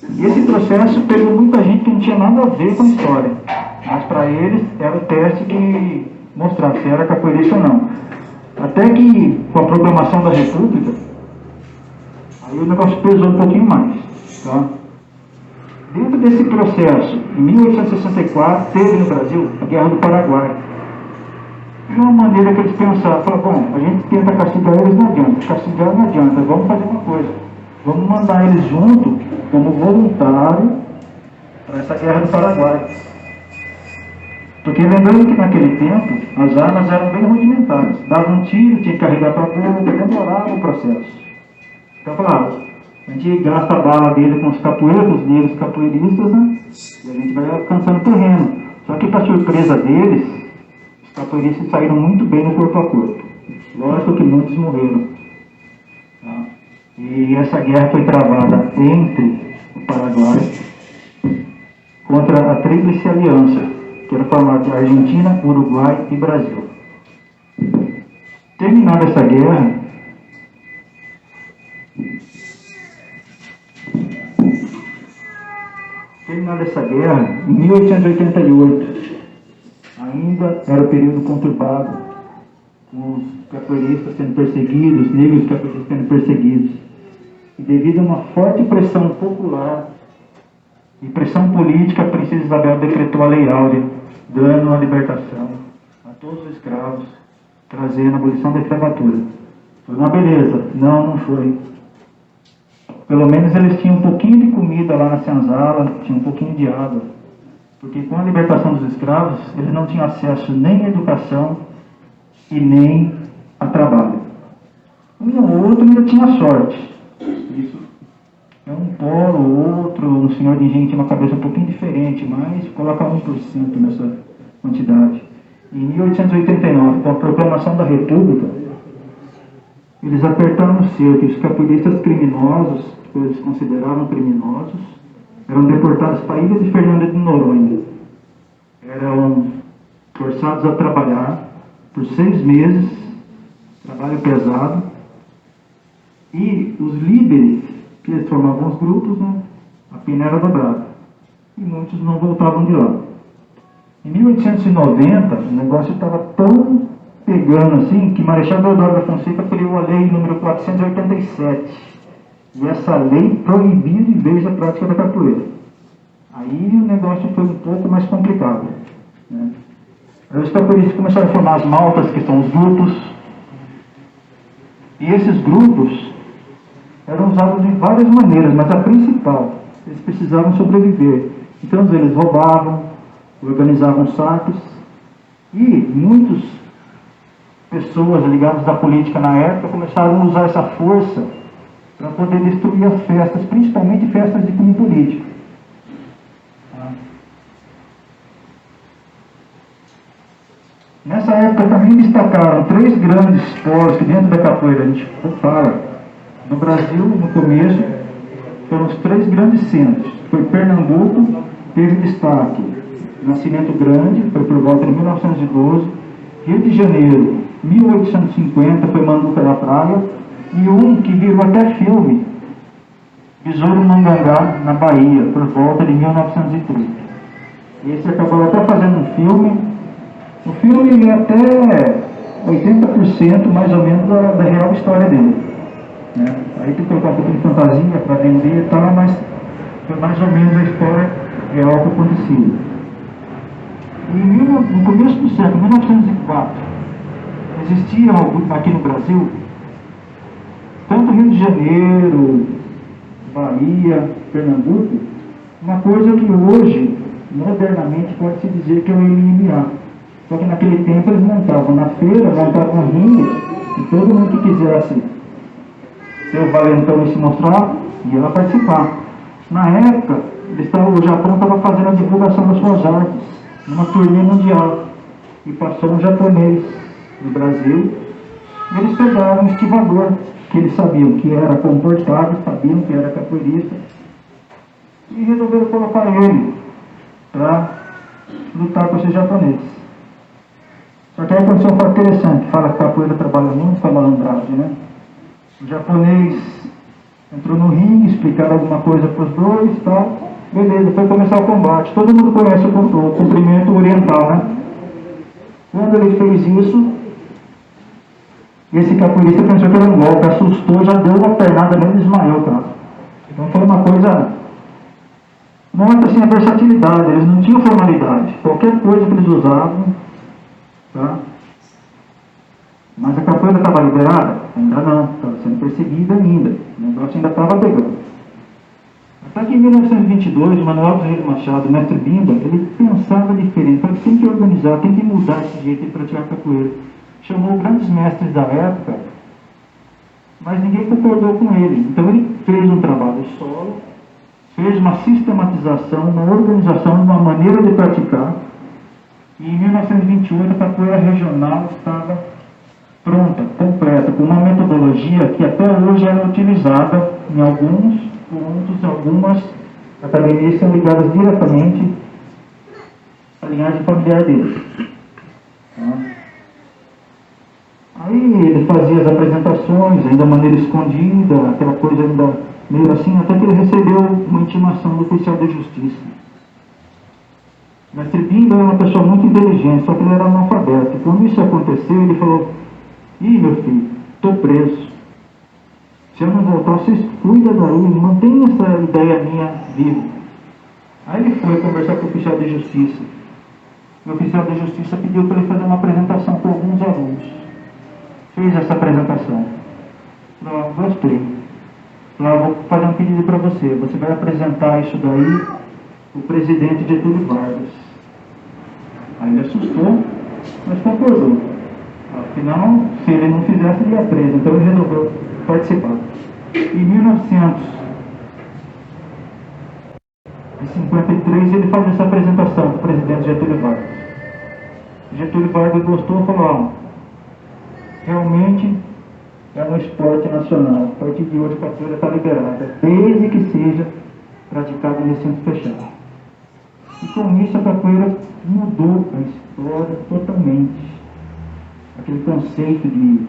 E esse processo pegou muita gente que não tinha nada a ver com a história. Mas para eles era o teste que mostrava se era capoeirista ou não. Até que, com a proclamação da República, aí o negócio pesou um pouquinho mais. Tá? Dentro desse processo, em 1864, teve no Brasil a Guerra do Paraguai. De uma maneira que eles pensaram, falaram, bom, a gente tenta castigar eles, não adianta, castigar não adianta, vamos fazer uma coisa, vamos mandar eles junto como voluntário para essa Guerra do Paraguai. Porque lembrando que naquele tempo as armas eram bem rudimentares, dava um tiro, tinha que carregar para a boca, demorava o processo. Então falaram, a gente gasta a bala dele com os capoeiros, com os negros capoeiristas, né? E a gente vai alcançando terreno. Só que, para surpresa deles, Os capoeiristas saíram muito bem no corpo a corpo. Lógico que muitos morreram. Tá? E essa guerra foi travada entre o Paraguai contra a Tríplice Aliança, que era formada de Argentina, Uruguai e Brasil. Terminada essa guerra, em 1888, ainda era o período conturbado, com os capoeiristas sendo perseguidos, os negros capoeiristas sendo perseguidos. E devido a uma forte pressão popular e pressão política, a princesa Isabel decretou a Lei Áurea, dando a libertação a todos os escravos, trazendo a abolição da escravatura. Foi uma beleza? Não, não foi. Pelo menos eles tinham um pouquinho de comida lá na senzala, tinham um pouquinho de água. Porque com a libertação dos escravos, eles não tinham acesso nem à educação e nem a trabalho. Um ou outro ainda tinha sorte. Isso é um polo ou outro, um senhor de engenho tinha uma cabeça um pouquinho diferente, mas coloca 1% nessa quantidade. Em 1889, com a proclamação da República, eles apertaram o cerco. Os capoeiristas criminosos, que eles consideravam criminosos, eram deportados para a ilha de Fernando de Noronha. Eram forçados a trabalhar por 6 meses, trabalho pesado, e os líderes, que eles formavam os grupos, né, a pena era dobrada. E muitos não voltavam de lá. Em 1890, o negócio estava tão pegando assim, que Marechal Deodoro da Fonseca criou a lei número 487. E essa lei proibia de vez a prática da capoeira. Aí o negócio foi um pouco mais complicado, né? Aí os capoeiristas começaram a formar as maltas, que são os grupos. E esses grupos eram usados de várias maneiras, mas a principal, eles precisavam sobreviver. Então eles roubavam, organizavam saques, e muitas pessoas ligadas à política na época começaram a usar essa força para poder destruir as festas, principalmente festas de cunho político. Nessa época também destacaram 3 grandes polos que dentro da capoeira a gente fala. No Brasil, no começo, foram os 3 grandes centros. Foi Pernambuco, teve destaque Nascimento Grande, foi por volta de 1912, Rio de Janeiro, 1850, foi Manduca da Praia, e um que virou até filme, Besouro Mangangá, na Bahia, por volta de 1930. Esse acabou até fazendo um filme. O filme é até 80% mais ou menos da real história dele, né? Aí tem que colocar um pouquinho de fantasia para vender e tal, mas foi mais ou menos a história real que aconteceu. E no começo do século, 1904, existia aqui no Brasil, tanto Rio de Janeiro, Bahia, Pernambuco, uma coisa que hoje, modernamente, pode-se dizer que é o MMA. Só que naquele tempo eles montavam na feira, montavam ringue, e todo mundo que quisesse ser o valentão e se mostrar, ia lá participar. Na época, o Japão estava fazendo a divulgação das suas artes, numa turnê mundial, e passou um japonês no Brasil, e eles pegaram um esquivador, que eles sabiam que era comportado, sabiam que era capoeirista, e resolveram colocar ele para lutar com esses japoneses. Só que aí aconteceu um fato interessante, fala que capoeira trabalha muito com a malandragem, né? O japonês entrou no ringue, explicaram alguma coisa para os dois e tal. Beleza, foi começar o combate. Todo mundo conhece o cumprimento oriental, né? Quando ele fez isso, esse capoeirista pensou que era um golpe, assustou, já deu uma pernada nele e desmaiou, cara. Então foi uma coisa... Mostra assim a versatilidade, eles não tinham formalidade. Qualquer coisa que eles usavam, tá? Mas a capoeira estava liberada? Ainda não, estava sendo perseguida ainda. O negócio ainda estava pegando. Até que em 1922, o Manuel Ferreira Machado, o mestre Bimba, ele pensava diferente. Falou que tem que organizar, tem que mudar esse jeito de praticar capoeira. Chamou grandes mestres da época, mas ninguém concordou com ele. Então ele fez um trabalho solo, fez uma sistematização, uma organização, uma maneira de praticar, E em 1928 a capoeira regional estava pronta, completa, com uma metodologia que até hoje é utilizada em alguns pontos, algumas academias são ligadas diretamente à linhagem familiar deles. Tá? Aí ele fazia as apresentações, ainda de maneira escondida, aquela coisa ainda meio assim, até que ele recebeu uma intimação do oficial de justiça. Mestre Bimba era uma pessoa muito inteligente, só que ele era analfabeto. E quando isso aconteceu, ele falou: ih, meu filho, estou preso. Se eu não voltar, vocês cuidam daí, mantém essa ideia minha viva. Aí ele foi conversar com o oficial de justiça. E o oficial de justiça pediu para ele fazer uma apresentação com alguns alunos. Fez essa apresentação. Falou: gostei. Falou: vou fazer um pedido para você. Você vai apresentar isso daí o presidente Getúlio Vargas. Aí ele assustou, mas concordou. Afinal, se ele não fizesse, ele ia preso. Então ele resolveu participar. Em 1953 ele faz essa apresentação para o presidente Getúlio Vargas. Getúlio Vargas gostou e falou: realmente é um esporte nacional. A partir de hoje a capoeira está liberada, desde que seja praticada em recinto fechado. E com isso a capoeira mudou a história totalmente. Aquele conceito de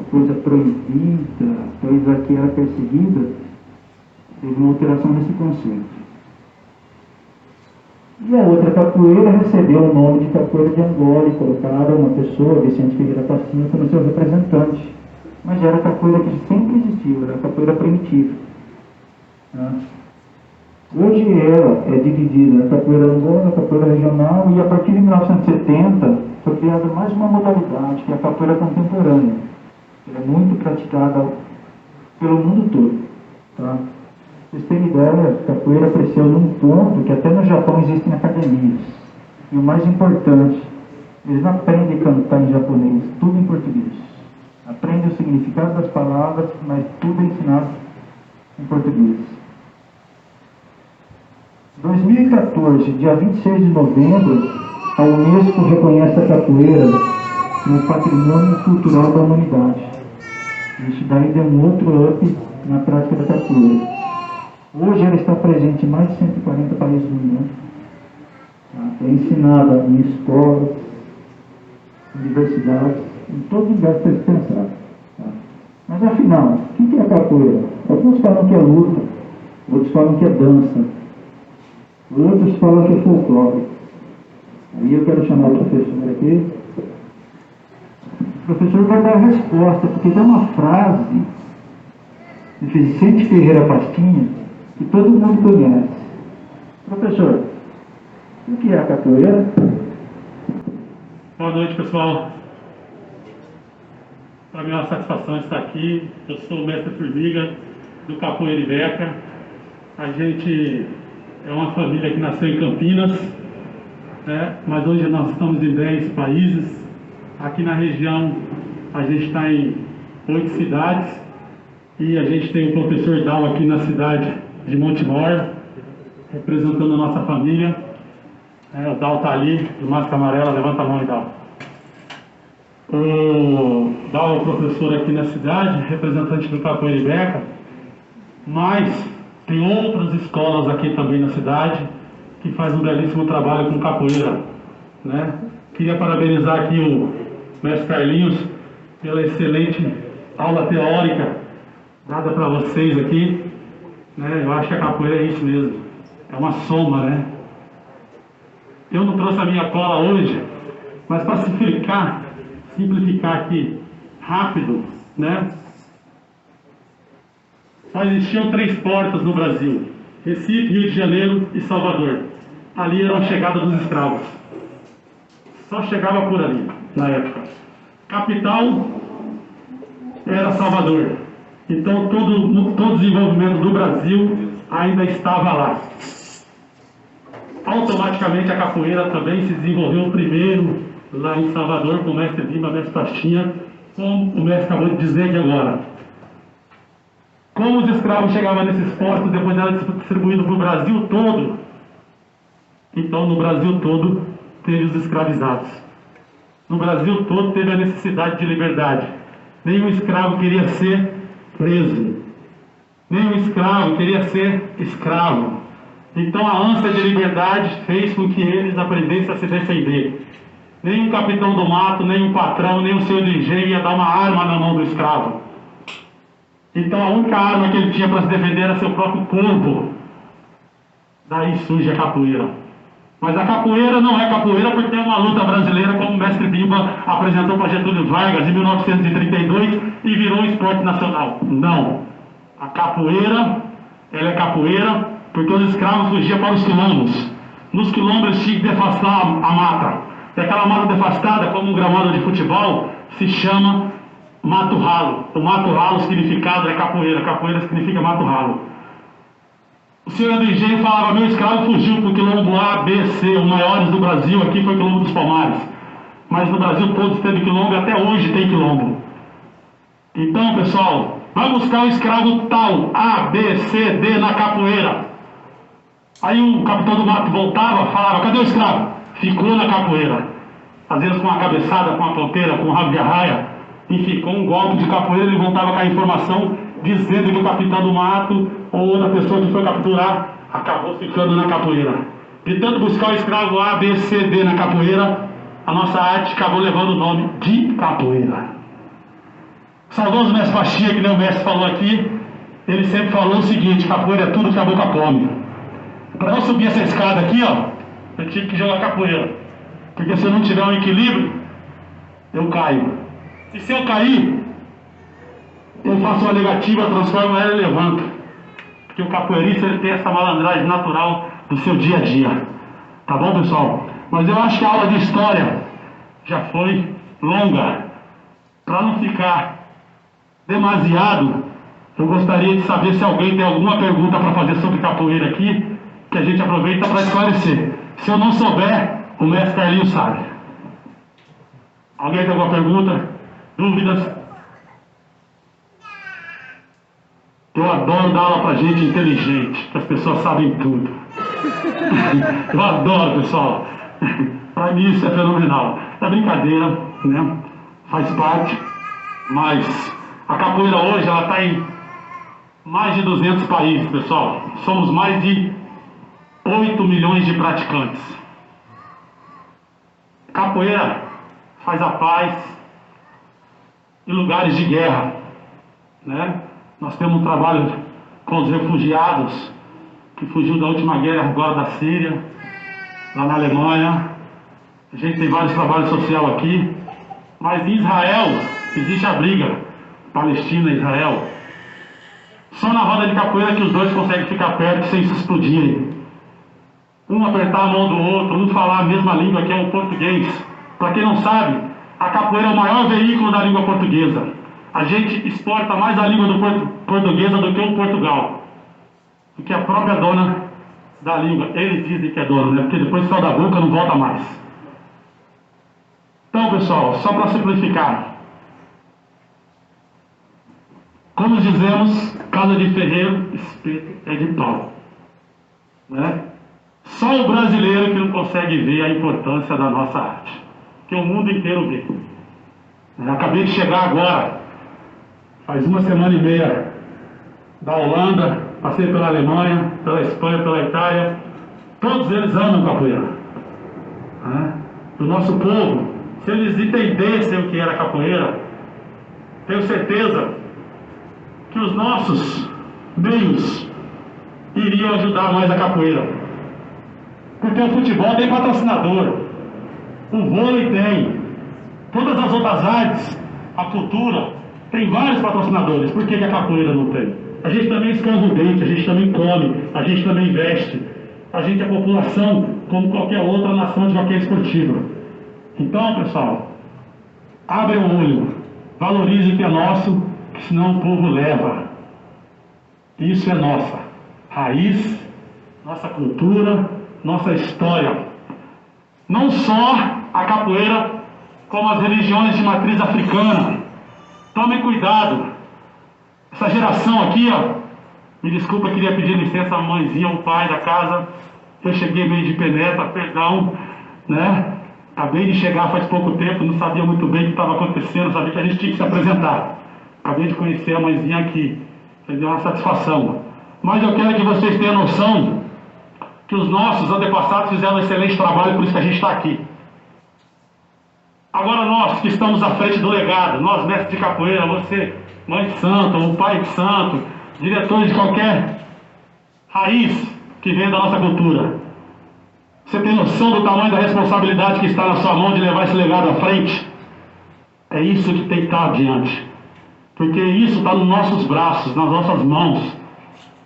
coisa proibida, coisa que era perseguida, teve uma alteração nesse conceito. E a outra capoeira recebeu o nome de capoeira de Angola e colocaram uma pessoa, Vicente Ferreira Pastinha, como seu representante. Mas era a capoeira que sempre existiu, era a capoeira primitiva. Hoje ela é dividida na capoeira Angola, capoeira regional, e a partir de 1970 foi criada mais uma modalidade, que é a capoeira contemporânea. Ela é muito praticada pelo mundo todo. Tá? Vocês terem ideia, a capoeira cresceu num ponto que até no Japão existem academias. E o mais importante, eles não aprendem a cantar em japonês, tudo em português. Aprendem o significado das palavras, mas tudo é ensinado em português. 2014, dia 26 de novembro, a Unesco reconhece a capoeira no patrimônio cultural da humanidade. Isso daí deu um outro up na prática da capoeira. Hoje ela está presente em mais de 140 países do mundo. É ensinada em escolas, universidades, em todo lugar que vocês pensarem. Mas afinal, o que é a capoeira? Alguns falam que é luta, outros falam que é dança, outros falam que é folclore. Aí eu quero chamar o professor aqui. O professor vai dar a resposta, porque tem uma frase de Vicente Ferreira Pastinha que todo mundo conhece. Professor, o que é a capoeira? Boa noite, pessoal. Para mim é uma satisfação estar aqui. Eu sou o mestre Formiga, do Capoeira Ibeca. A gente é uma família que nasceu em Campinas, né? Mas hoje nós estamos em 10 países. Aqui na região a gente está em 8 cidades. E a gente tem o professor Dal aqui na cidade de Montemor, representando a nossa família. O Dal está ali, do Máscara Amarela. Levanta a mão, Dal. O Dal é o professor aqui na cidade, representante do Capoeira Ibeca, mas tem outras escolas aqui também na cidade que fazem um belíssimo trabalho com capoeira, né? Queria parabenizar aqui o mestre Carlinhos pela excelente aula teórica dada para vocês aqui, né? Eu acho que a capoeira é isso mesmo, é uma soma, né? Eu não trouxe a minha cola hoje, mas para simplificar aqui rápido, né? Só existiam 3 portas no Brasil: Recife, Rio de Janeiro e Salvador. Ali era a chegada dos escravos. Só chegava por ali, na época. Capital era Salvador. Então todo o desenvolvimento do Brasil ainda estava lá. Automaticamente a capoeira também se desenvolveu primeiro lá em Salvador, com o mestre Bimba, mestre Pastinha, como o mestre acabou de dizer aqui agora. Como os escravos chegavam nesses postos, depois era distribuído para o Brasil todo. Então no Brasil todo teve os escravizados. No Brasil todo teve a necessidade de liberdade. Nenhum escravo queria ser preso. Nenhum escravo queria ser escravo. Então a ânsia de liberdade fez com que eles aprendessem a se defender. Nenhum capitão do mato, nenhum patrão, nenhum senhor do engenho ia dar uma arma na mão do escravo. Então a única arma que ele tinha para se defender era seu próprio corpo. Daí surge a capoeira. Mas a capoeira não é capoeira porque é uma luta brasileira, como o mestre Bimba apresentou para Getúlio Vargas em 1932 e virou um esporte nacional. Não. A capoeira, ela é capoeira porque os escravos fugiam para os quilombos. Nos quilombos eles tinham que defastar a mata. E aquela mata defastada, como um gramado de futebol, se chama mato ralo. O mato ralo, o significado é capoeira. Capoeira significa mato ralo. O senhor do engenho falava, meu escravo fugiu para o quilombo A, B, C, os maiores do Brasil aqui foi o quilombo dos Palmares. Mas no Brasil todo teve quilombo, até hoje tem quilombo. Então, pessoal, vai buscar o escravo tal, A, B, C, D na capoeira. Aí o capitão do mato voltava, falava, cadê o escravo? Ficou na capoeira. Às vezes com uma cabeçada, com uma ponteira, com um rabo de arraia, e ficou um golpe de capoeira, ele voltava com a informação dizendo que o capitão do mato ou outra pessoa que foi capturar acabou ficando na capoeira. De tanto buscar o escravo A, B, C, D na capoeira, a nossa arte acabou levando o nome de capoeira. Saudoso mestre Faxia, que nem o mestre falou aqui, ele sempre falou o seguinte, capoeira é tudo que a boca come. Para eu subir essa escada aqui, ó, eu tive que jogar capoeira. Porque se eu não tiver um equilíbrio, eu caio. E se eu cair, eu faço uma negativa, transformo ela e levanto. Porque o capoeirista ele tem essa malandragem natural do seu dia a dia. Tá bom, pessoal? Mas eu acho que a aula de história já foi longa. Para não ficar demasiado, eu gostaria de saber se alguém tem alguma pergunta para fazer sobre capoeira aqui, que a gente aproveita para esclarecer. Se eu não souber, o mestre Carlinhos sabe. Alguém tem alguma pergunta? Dúvidas? Eu adoro dar aula para gente inteligente, que as pessoas sabem tudo. Eu adoro, pessoal. Para mim isso é fenomenal. É brincadeira, né? Faz parte. Mas a capoeira hoje ela está em mais de 200 países, pessoal. Somos mais de 8 milhões de praticantes. Capoeira faz a paz em lugares de guerra, né? Nós temos um trabalho com os refugiados que fugiu da última guerra agora da Síria, lá na Alemanha. A gente tem vários trabalhos sociais aqui, mas em Israel existe a briga Palestina e Israel. Só na roda de capoeira que os dois conseguem ficar perto sem se explodirem. Um apertar a mão do outro, um falar a mesma língua que é o português. Para quem não sabe, a capoeira é o maior veículo da língua portuguesa. A gente exporta mais a língua portuguesa do que o Portugal. Do que a própria dona da língua. Eles dizem que é dona, né? Porque depois que sai da boca não volta mais. Então, pessoal, só para simplificar. Como dizemos, casa de ferreiro, espeto é de pau. Né? Só o brasileiro que não consegue ver a importância da nossa arte. Que o mundo inteiro vê. Eu acabei de chegar agora, faz 1 semana e meia, da Holanda, passei pela Alemanha, pela Espanha, pela Itália. Todos eles amam capoeira. O nosso povo, se eles entendessem o que era capoeira, tenho certeza que os nossos meios iriam ajudar mais a capoeira. Porque o futebol tem patrocinador, o vôlei tem, todas as outras artes, a cultura, tem vários patrocinadores. Por que a capoeira não tem? A gente também escova o dente, a gente também come, a gente também veste, a gente é população como qualquer outra nação de qualquer esportiva. Então, pessoal, abre o olho, valorize o que é nosso, que senão o povo leva. Isso é nossa raiz, nossa cultura, nossa história. Não só a capoeira, como as religiões de matriz africana. Tomem cuidado. Essa geração aqui, ó, me desculpa, queria pedir licença à mãezinha, ao pai da casa. Eu cheguei meio de penetra, perdão, né? Acabei de chegar faz pouco tempo, não sabia muito bem o que estava acontecendo, sabia que a gente tinha que se apresentar. Acabei de conhecer a mãezinha aqui, deu uma satisfação. Mas eu quero que vocês tenham noção que os nossos antepassados fizeram um excelente trabalho, por isso que a gente está aqui. Agora nós que estamos à frente do legado, nós mestres de capoeira, você, mãe de santo, ou pai de santo, diretores de qualquer raiz que vem da nossa cultura, você tem noção do tamanho da responsabilidade que está na sua mão de levar esse legado à frente? É isso que tem que estar adiante. Porque isso está nos nossos braços, nas nossas mãos.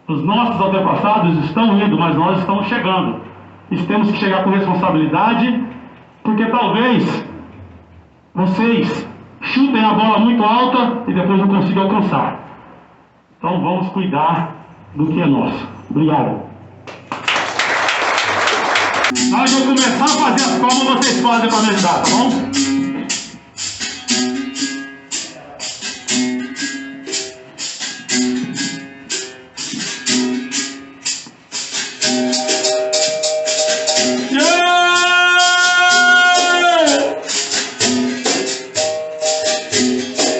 Os nossos antepassados estão indo, mas nós estamos chegando. E temos que chegar com responsabilidade, porque talvez vocês chutem a bola muito alta e depois não consigam alcançar. Então vamos cuidar do que é nosso. Obrigado. Na hora de eu começar a fazer as palmas, vocês fazem para me ajudar, tá bom?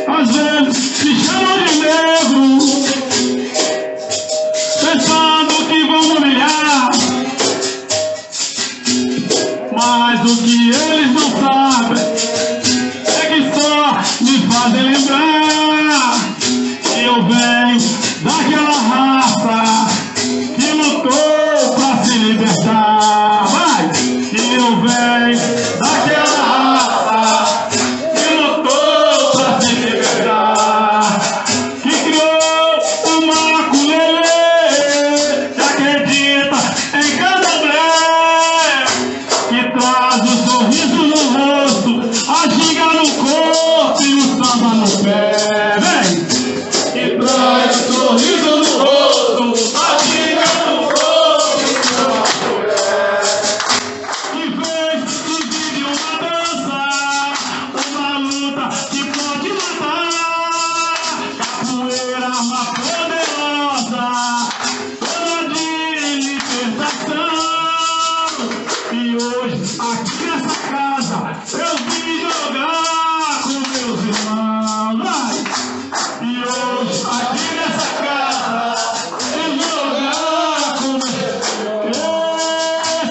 Às vezes me chamam de negro, pensando que vão me humilhar. Mas o que eles não sabem é que só me fazem lembrar que eu venho daquela raça que lutou pra se libertar. Vai! Que eu venho daquela raça que lutou pra se libertar, que criou uma maculelê, que acredita em candomblé, que traz o sorriso no rosto, a giga no corpo e o samba no pé. Vem! Que traz o sorriso no rosto, a giga no corpo e o samba no pé. Que fez inclusive uma dança, uma luta que pode matar. Capoeira, uma poderosa, toda de libertação. E hoje, aqui nessa casa, eu vim jogar com meus irmãos. Vai! E hoje, aqui nessa casa, eu vim jogar com meus irmãos.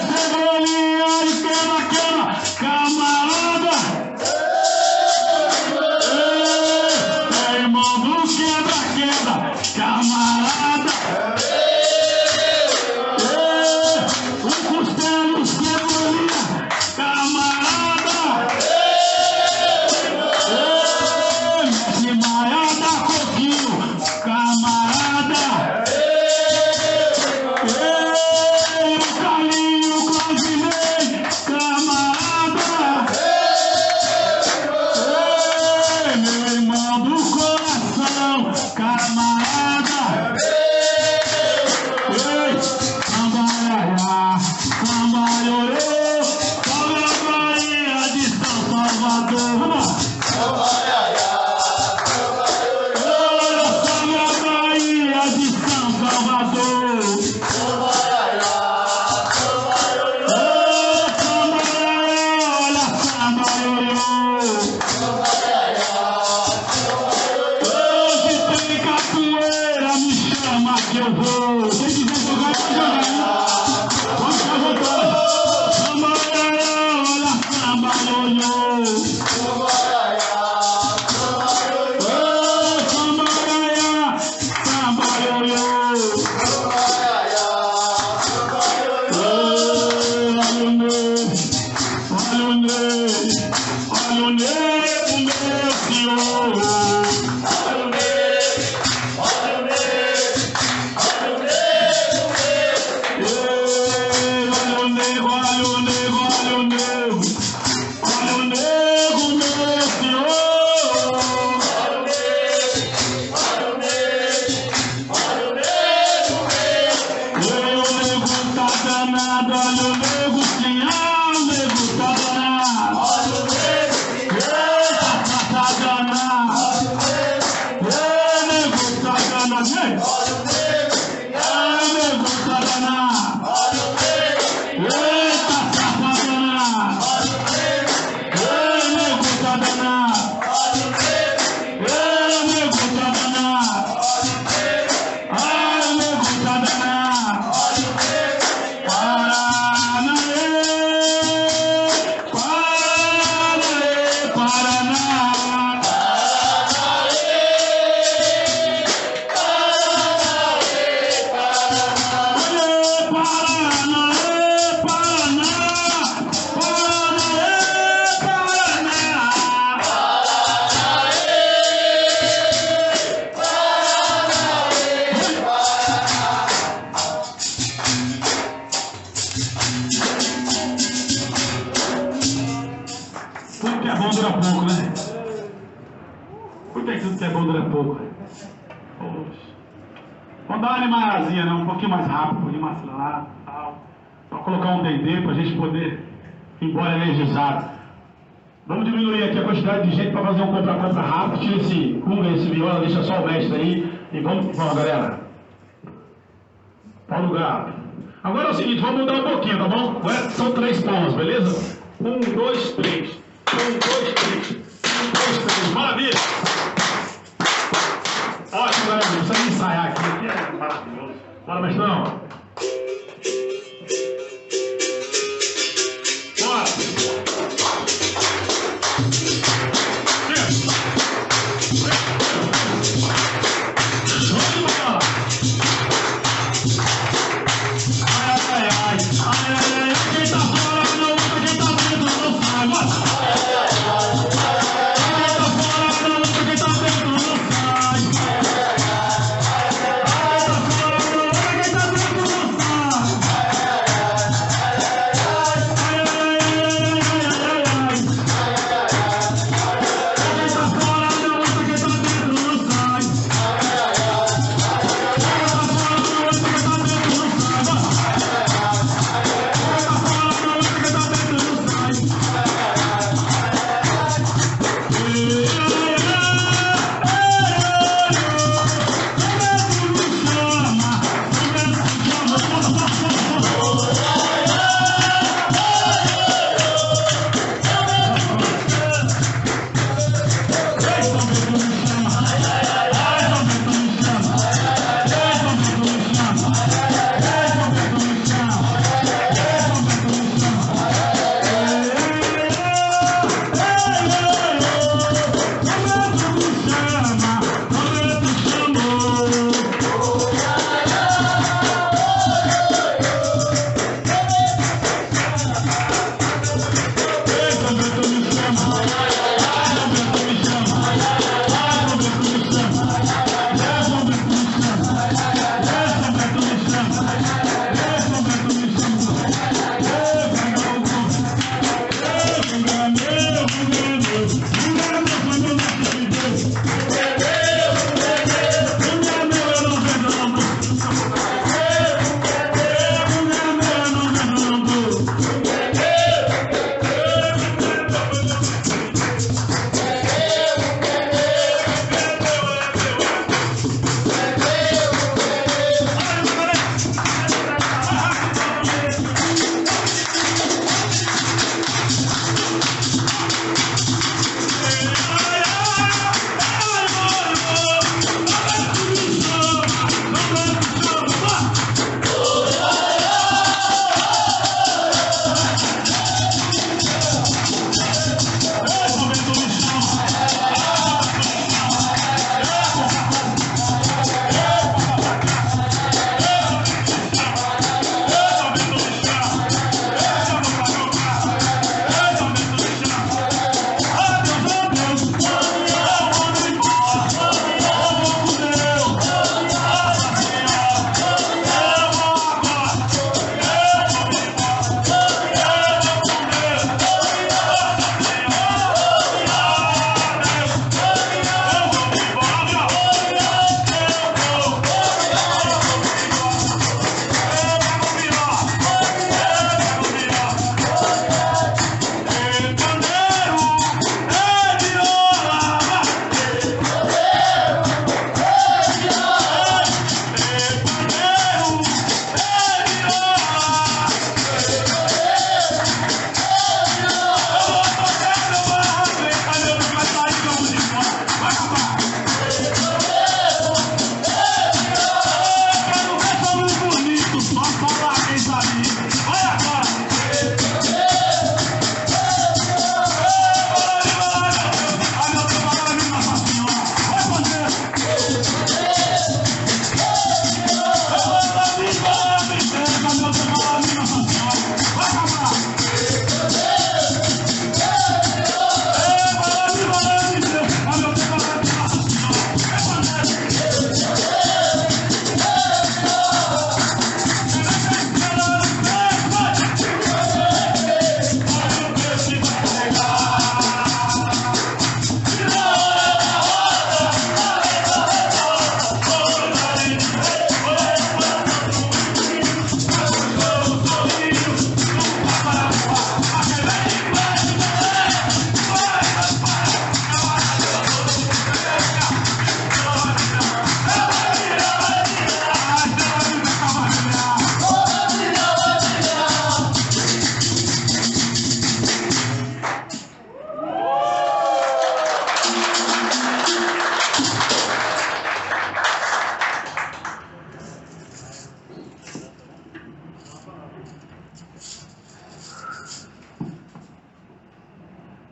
Cebolinha e queima, camarada. É irmão do quebra, camarada. O costelo, cebolinha, camarada. Mestre Maia da Coquinho, camarada. O Carlinho, Claudinei, camarada. Meu irmão do coração, camarada. Sambaraiá, sambaiorê, salve a Bahia de São Salvador. Vamos lá. Salve a Bahia de São Salvador. Sambaraiá, olha sambaiorê. Hoje tem capoeira, me chama que eu vou. Quem quiser jogar, pode jogar, hein? Pode ficar à vontade. Sambaraiá, olha sambaiorê. Sambaraiá, sambaiorê. Olha o Ney, olha o Ney, o meu senhor. Olha o Ney, olha o Ney, olha o Ney, olha o Ney. louco. Poxa. Vamos dar uma animadazinha, né? Um pouquinho mais rápido, um pouquinho mais acelerado e tal. Pra colocar um D&D pra gente poder ir embora energizado. Vamos diminuir aqui a quantidade de gente para fazer um compra-compra rápido. Tira esse cunga, esse viola, deixa só o mestre aí. E vamos, galera. Paulo Gato. Agora é o seguinte, vamos mudar um pouquinho, tá bom? São 3 palmas, beleza? 1, 2, 3. 1, 2, 3. 1, 2, 3. Maravilha! Ótimo, galera. Não precisa ensaiar aqui. Aqui é maravilhoso. Bora, mestrão. Bora! Quem tá fora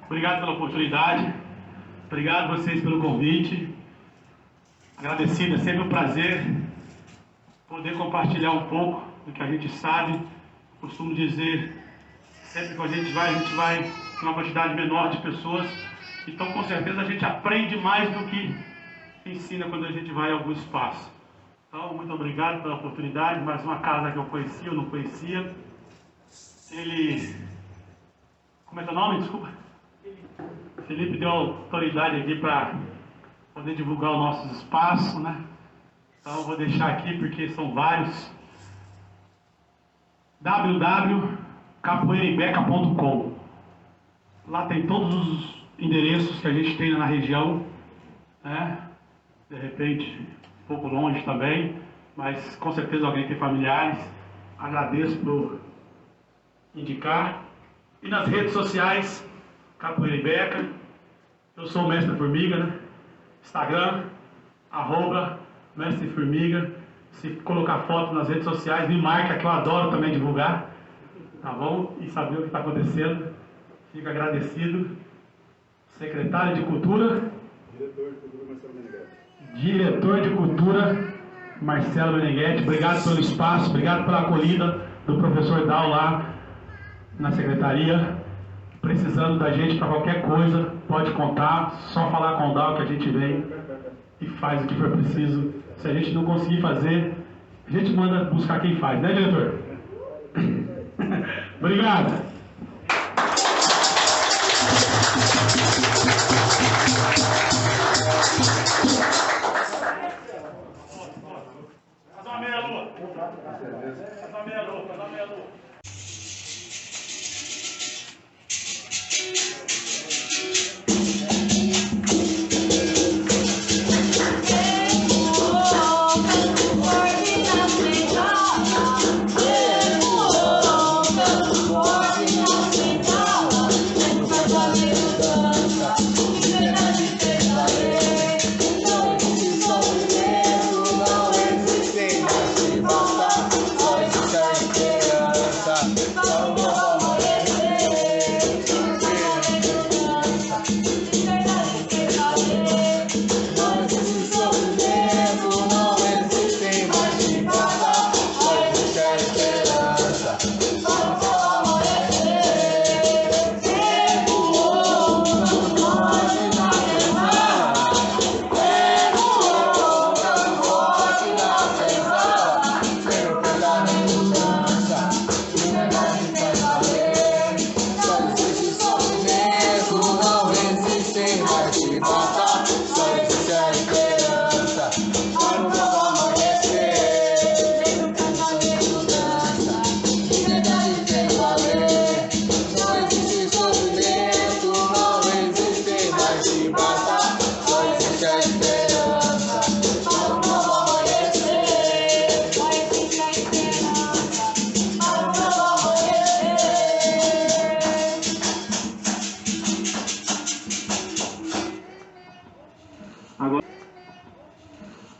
Obrigado pela oportunidade. Obrigado a vocês pelo convite. Agradecido, é sempre um prazer poder compartilhar um pouco do que a gente sabe. Costumo dizer, sempre que a gente vai com uma quantidade menor de pessoas. Então, com certeza, a gente aprende mais do que ensina quando a gente vai a algum espaço. Então, muito obrigado pela oportunidade. Mais uma casa que eu conhecia ou não conhecia. Como é teu nome? Desculpa. Felipe deu autoridade aqui para poder divulgar os nossos espaços, né? Então, eu vou deixar aqui porque são vários. www.capoeiraibeca.com. Lá tem todos os endereços que a gente tem na região, né? De repente, um pouco longe também, mas com certeza alguém tem familiares. Agradeço por indicar. E nas redes sociais, Capoeira Ibeca. Eu sou o Mestre Formiga, né? Instagram, @Mestre Formiga. Se colocar foto nas redes sociais, me marca, que eu adoro também divulgar, tá bom? E saber o que está acontecendo. Fico agradecido. Secretário de Cultura. Diretor de Cultura, Marcelo Meneghetti. Obrigado pelo espaço, obrigado pela acolhida do professor Dal lá na secretaria. Precisando da gente para qualquer coisa, pode contar. Só falar com o Dal que a gente vem e faz o que for preciso. Se a gente não conseguir fazer, a gente manda buscar quem faz, né, diretor? Obrigado. Faz uma meia-lua. Faz uma meia-lua, faz uma meia-lua.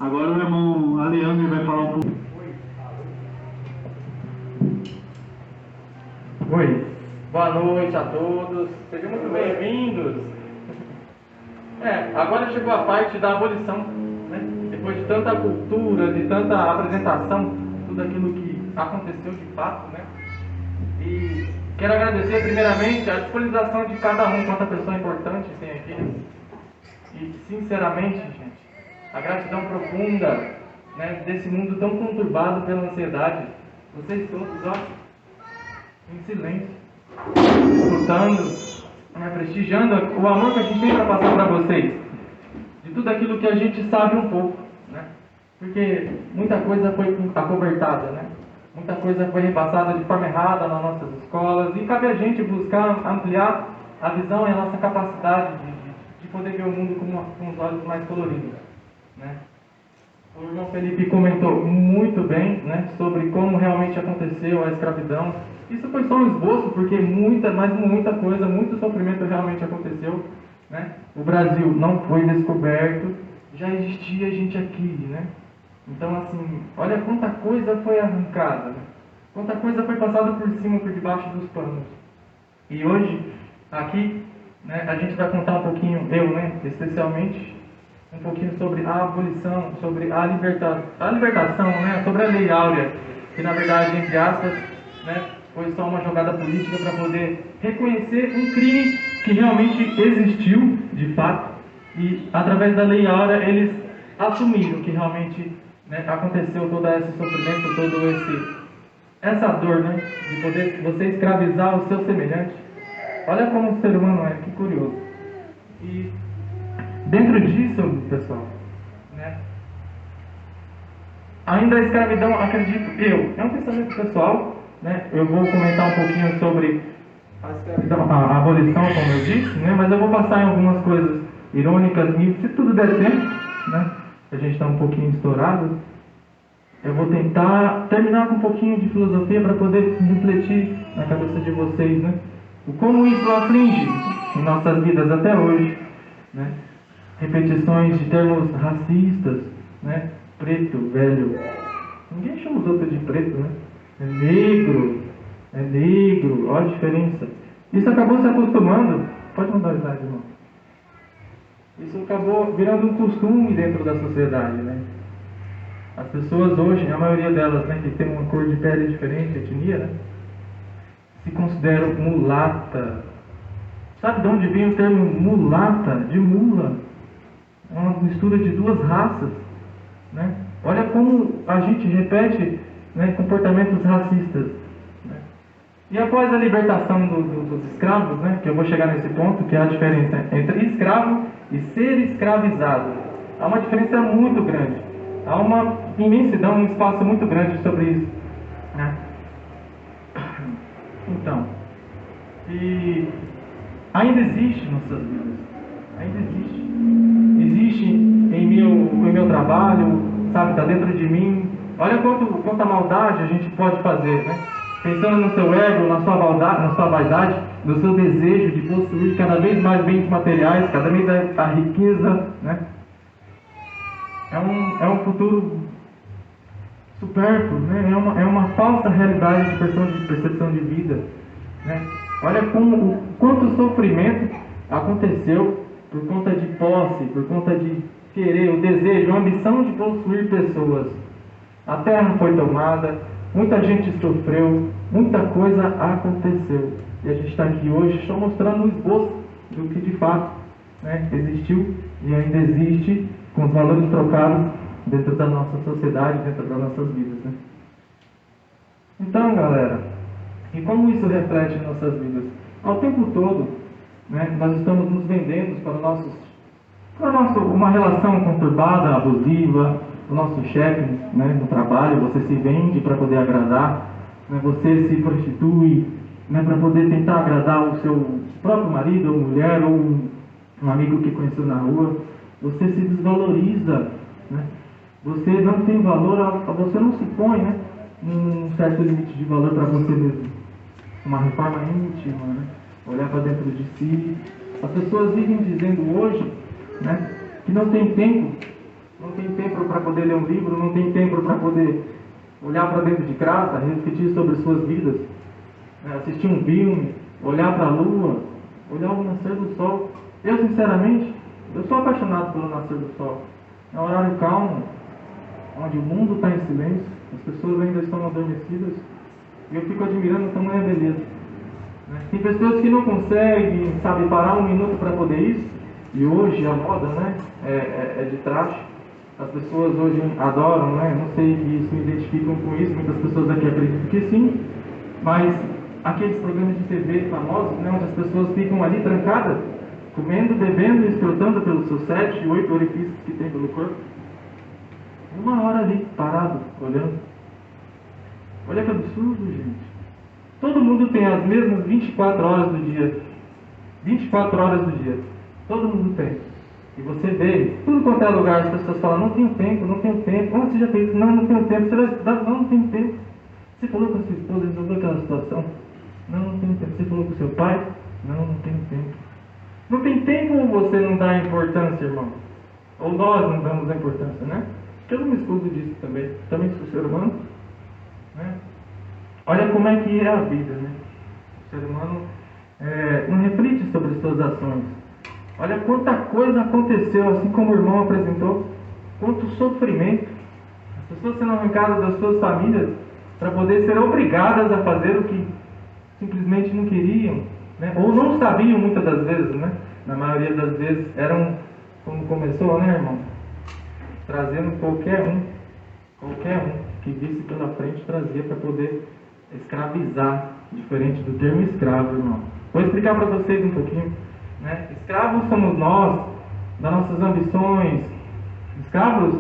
Agora o irmão Aleandro vai falar um pouco. Oi, boa noite a todos, sejam muito bem-vindos. Agora chegou a parte da abolição, né? Depois de tanta cultura, de tanta apresentação, tudo aquilo que aconteceu de fato, né? E quero agradecer primeiramente a disponibilização de cada um, quanta pessoa importante tem aqui. E sinceramente, gente, a gratidão profunda, né, desse mundo tão conturbado pela ansiedade. Vocês todos, ó, em silêncio, escutando, né, prestigiando o amor que a gente tem para passar para vocês, de tudo aquilo que a gente sabe um pouco, né? Porque muita coisa foi acobertada, né? Muita coisa foi repassada de forma errada nas nossas escolas, e cabe a gente buscar ampliar a visão e a nossa capacidade de poder ver o mundo com os olhos mais coloridos, né? O irmão Felipe comentou muito bem, né, sobre como realmente aconteceu a escravidão. Isso foi só um esboço, porque muita coisa, muito sofrimento realmente aconteceu, né? O Brasil não foi descoberto, já existia gente aqui, né? Então, assim, olha quanta coisa foi arrancada, né? Quanta coisa foi passada por cima, por debaixo dos panos. E hoje, aqui, né, a gente vai contar um pouquinho, eu, né, especialmente, um pouquinho sobre a abolição, sobre a libertação, né, sobre a Lei Áurea, que na verdade, entre aspas, né, foi só uma jogada política para poder reconhecer um crime que realmente existiu, de fato, e através da Lei Áurea eles assumiram que realmente, né, aconteceu todo esse sofrimento, essa dor, né, de poder você escravizar o seu semelhante. Olha como o ser humano é, que curioso. E dentro disso, pessoal, né, ainda a escravidão, acredito eu, é um pensamento pessoal, né, eu vou comentar um pouquinho sobre a escravidão, a abolição, como eu disse, né, mas eu vou passar em algumas coisas irônicas, e se tudo der tempo, né, a gente está um pouquinho estourado, eu vou tentar terminar com um pouquinho de filosofia para poder refletir na cabeça de vocês, né, o como isso aflige em nossas vidas até hoje, né, repetições de termos racistas, né, preto, velho, ninguém chama os outros de preto, né, é negro, olha a diferença. Isso acabou se acostumando, pode mandar o slide, irmão. Isso acabou virando um costume dentro da sociedade, né? As pessoas hoje, a maioria delas, né, que tem uma cor de pele diferente, etnia, né, se consideram mulata. Sabe de onde vem o termo mulata? De mula. É uma mistura de duas raças, né? Olha como a gente repete, né, comportamentos racistas, né? E após a libertação dos escravos, né, que eu vou chegar nesse ponto, que é a diferença entre escravo e ser escravizado, há uma diferença muito grande, há uma imensidão, um espaço muito grande sobre isso, né? Então, e ainda existe em nossas vidas, ainda existe em meu trabalho, sabe, está dentro de mim. Olha quanta maldade a gente pode fazer, né? Pensando no seu ego, na sua vaidade, no seu desejo de possuir cada vez mais bens materiais, cada vez a riqueza, né? É um futuro supérfluo, né? É uma falsa realidade de percepção de vida, né? Olha quanto sofrimento aconteceu por conta de posse, por conta de querer, o desejo, a ambição de possuir pessoas. A terra foi tomada, muita gente sofreu, muita coisa aconteceu. E a gente está aqui hoje só mostrando um esboço do que de fato, né, existiu e ainda existe, com os valores trocados dentro da nossa sociedade, dentro das nossas vidas, né? Então, galera, e como isso reflete em nossas vidas? Ao tempo todo, né, nós estamos nos vendendo para uma relação conturbada, abusiva, o nosso chefe, né, no trabalho, você se vende para poder agradar, né, você se prostitui, né, para poder tentar agradar o seu próprio marido ou mulher ou um amigo que conheceu na rua. Você se desvaloriza, né? Você não tem valor, você não se põe, né, um certo limite de valor para você mesmo. Uma reforma íntima, né? Olhar para dentro de si. As pessoas vivem dizendo hoje, né, que não tem tempo para poder ler um livro, não tem tempo para poder olhar para dentro de casa, refletir sobre suas vidas, né, assistir um filme, olhar para a lua, olhar o nascer do sol. Eu, sinceramente, eu sou apaixonado pelo nascer do sol. É um horário calmo, onde o mundo está em silêncio, as pessoas ainda estão adormecidas, e eu fico admirando tamanha beleza, né? Tem pessoas que não conseguem, sabe, parar um minuto para poder isso, e hoje a moda, né, é de traje. As pessoas hoje adoram, né? Não sei se se identificam com isso, muitas pessoas aqui acreditam que sim, mas aqueles programas de TV famosos, né, onde as pessoas ficam ali trancadas, comendo, bebendo e escrotando pelos seus 7, 8 orifícios que tem pelo corpo, uma hora ali, parado, olhando. Olha que absurdo, gente. Todo mundo tem as mesmas 24 horas do dia. 24 horas do dia. Todo mundo tem. E você vê, tudo quanto é lugar, as pessoas falam, não tenho tempo, não tenho tempo. Oh, você já fez isso? Não tenho tempo. Você vai estudar? Não tenho tempo. Você falou com a sua esposa, resolveu aquela situação? Não tenho tempo. Você falou com o seu pai? Não tenho tempo. Não tem tempo ou você não dá importância, irmão? Ou nós não damos a importância, né? Porque eu não me escudo disso também. Também sou ser humano, né? Olha como é que é a vida, né? O ser humano não reflete sobre suas ações. Olha quanta coisa aconteceu, assim como o irmão apresentou, quanto sofrimento. As pessoas sendo arrancadas das suas famílias para poder ser obrigadas a fazer o que simplesmente não queriam, né? Ou não sabiam muitas das vezes, né? Na maioria das vezes eram, como começou, né, irmão? Trazendo qualquer um que visse pela frente, trazia para poder escravizar, diferente do termo escravo, irmão. Vou explicar para vocês um pouquinho, né? Escravos somos nós, das nossas ambições. Escravos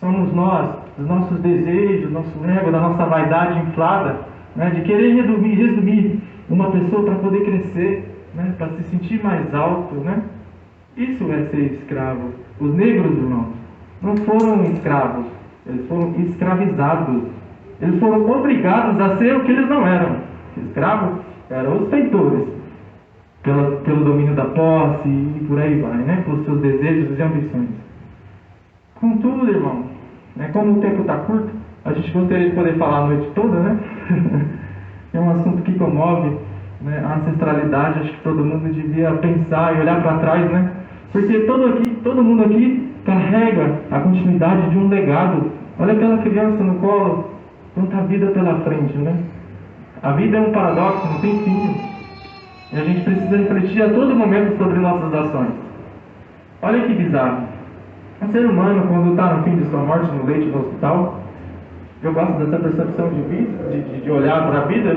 somos nós, dos nossos desejos, nosso ego, da nossa vaidade inflada, né? De querer resumir uma pessoa para poder crescer, né? Para se sentir mais alto, né? Isso é ser escravo. Os negros, irmãos, não foram escravos, eles foram escravizados. Eles foram obrigados a ser o que eles não eram. Escravos eram os feitores, pelo domínio da posse e por aí vai, né? Pelos seus desejos e ambições. Contudo, irmão, né, como o tempo está curto, a gente gostaria de poder falar a noite toda, né? É um assunto que comove, né, a ancestralidade. Acho que todo mundo devia pensar e olhar para trás, né? Porque todo mundo aqui carrega a continuidade de um legado. Olha aquela criança no colo, quanta vida pela frente, né? A vida é um paradoxo, não tem fim. E a gente precisa refletir a todo momento sobre nossas ações. Olha que bizarro. Um ser humano, quando está no fim de sua morte, no leito do hospital, eu gosto dessa percepção de vida, de olhar para a vida.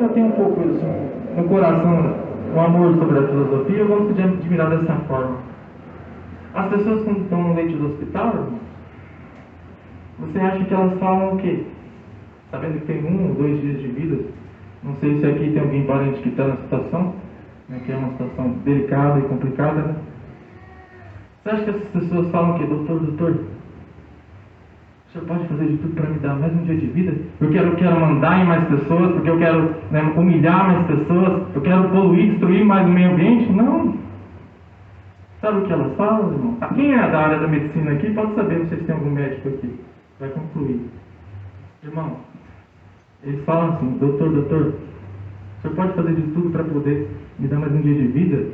Eu tenho um pouco assim, no coração, um amor sobre a filosofia. Eu gosto de admirar dessa forma. As pessoas, quando estão no leito do hospital, irmão, você acha que elas falam o quê? Sabendo que tem 1 ou 2 dias de vida. Não sei se aqui tem alguém parente que está na situação, né, que é uma situação delicada e complicada, né? Você acha que essas pessoas falam o quê? Doutor, o senhor pode fazer de tudo para me dar mais um dia de vida? Eu quero mandar em mais pessoas, porque eu quero, né, humilhar mais pessoas, eu quero poluir, destruir mais o meio ambiente? Não. Sabe o que elas falam, irmão? Quem é da área da medicina aqui pode saber, não sei se tem algum médico aqui. Vai concluir. Irmão, eles falam assim: doutor, o senhor pode fazer de tudo para poder me dar mais um dia de vida?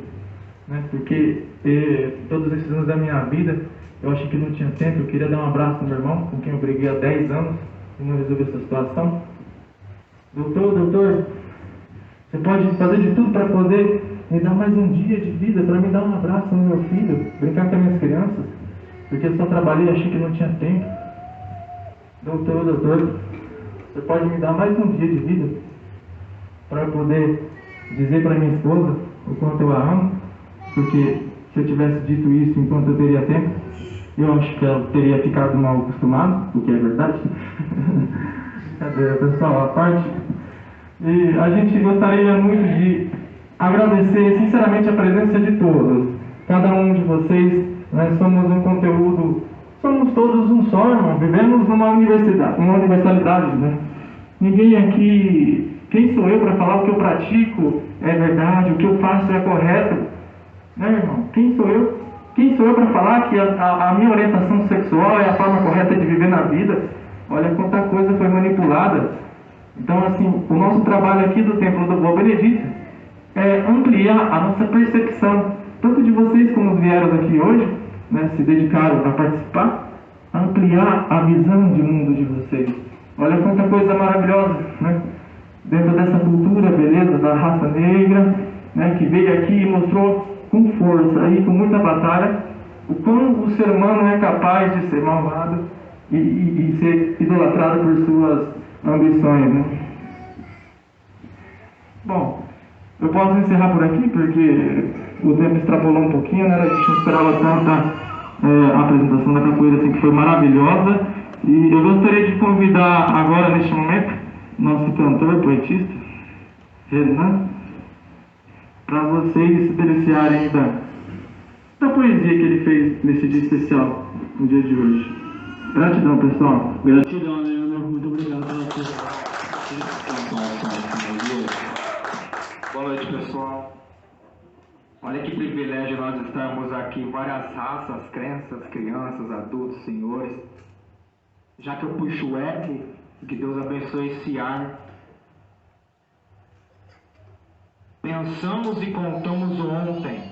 Né? Porque todos esses anos da minha vida eu achei que não tinha tempo. Eu queria dar um abraço no meu irmão, com quem eu briguei há 10 anos e não resolvi essa situação. Doutor, você pode fazer de tudo para poder me dar mais um dia de vida, para me dar um abraço no meu filho, brincar com as minhas crianças, porque eu só trabalhei e achei que não tinha tempo. Doutor, você pode me dar mais um dia de vida para eu poder dizer para minha esposa o quanto eu a amo? Porque se eu tivesse dito isso enquanto eu teria tempo, eu acho que ela teria ficado mal acostumada, o que é verdade. Cadê, pessoal, a parte? E a gente gostaria muito de agradecer sinceramente a presença de todos. Cada um de vocês, nós somos um conteúdo, somos todos um só, irmão. Vivemos numa universalidade, né? Ninguém aqui, quem sou eu para falar o que eu pratico é verdade, o que eu faço é correto? Né, irmão? Quem sou eu? Quem sou eu para falar que a minha orientação sexual é a forma correta de viver na vida? Olha quanta coisa foi manipulada. Então, assim, o nosso trabalho aqui do Templo do Vô Benedito é ampliar a nossa percepção, tanto de vocês como vieram aqui hoje, né, se dedicaram para participar, ampliar a visão de mundo de vocês. Olha quanta coisa maravilhosa, né? Dentro dessa cultura, beleza, da raça negra, né, que veio aqui e mostrou com força e com muita batalha o quão o ser humano é capaz de ser malvado e ser idolatrado por suas ambições, né? Bom, eu posso encerrar por aqui porque o tempo extrapolou um pouquinho, né? A gente não esperava tanta a apresentação da capoeira, assim, que foi maravilhosa. E eu gostaria de convidar agora, neste momento, nosso cantor, poetista, Renan, para vocês se deliciarem da poesia que ele fez nesse dia especial, no dia de hoje. Gratidão, pessoal. Gratidão, Leandro. Muito obrigado pela sua. Boa noite, pessoal. Olha que privilégio nós estamos aqui, várias raças, crenças, crianças, adultos, senhores. Já que eu puxo o eco, que Deus abençoe esse ar. Pensamos e contamos o ontem.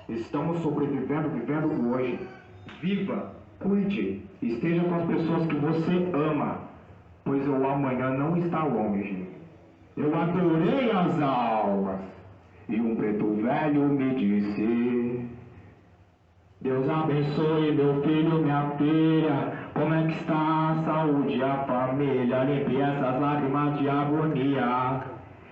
Estamos sobrevivendo, vivendo o hoje. Viva, cuide, esteja com as pessoas que você ama, pois o amanhã não está longe. Eu adorei as aulas e um preto velho me disse: Deus abençoe meu filho, minha filha. Como é que está a saúde, a família? Limpe essas lágrimas de agonia.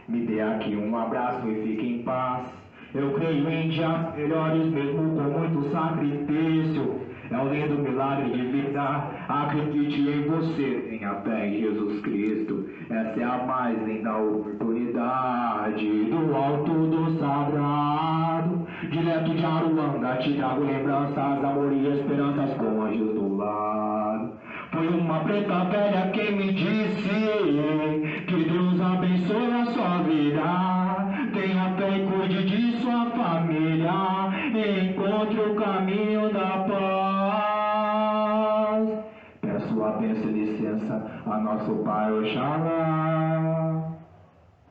Me dê aqui um abraço e fique em paz. Eu creio em dias melhores, mesmo com muito sacrifício. É um lindo milagre de vida. Acredite em você, tenha fé em Jesus Cristo. Essa é a mais linda oportunidade do alto do sagrado. Direto de Aruanda te trago lembranças, amor e esperanças com anjos do lado. Foi uma preta velha quem me disse que Deus abençoe a sua vida. Tenha fé e cuide de sua família. Encontre o caminho da paz. Peço a bênção e licença a nosso Pai Oxalá.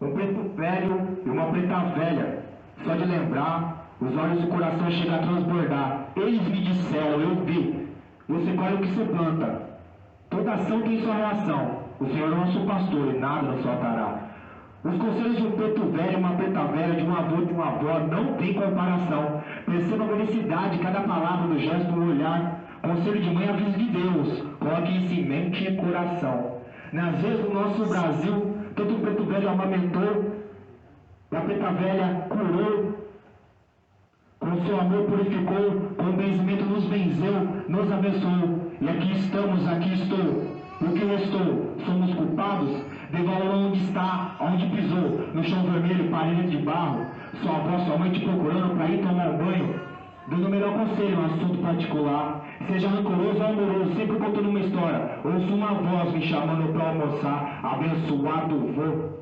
Um preto velho e uma preta velha, só de lembrar, os olhos do coração chegam a transbordar. Eles me disseram, eu vi, você colhe o que você planta. Toda ação tem sua reação. O Senhor é nosso pastor e nada nos faltará. Os conselhos de um preto velho e uma preta velha, de um avô e de uma avó, não tem comparação. Perceba a felicidade, cada palavra, do gesto, do olhar. Conselho de mãe, aviso de Deus. Coloque isso em mente e coração. Às vezes no nosso Brasil, tanto o preto velho amamentou, e a preta velha curou, com seu amor purificou, com o benzimento nos benzeu, nos abençoou. E aqui estamos, aqui estou. O que eu estou? Somos culpados? Dê valor onde está, onde pisou, no chão vermelho, parede de barro. Sua avó, sua mãe te procurando para ir tomar um banho. Dando o melhor conselho, um assunto particular. Seja rancoroso ou amoroso, sempre contando uma história. Ouço uma voz me chamando para almoçar. Abençoado vô.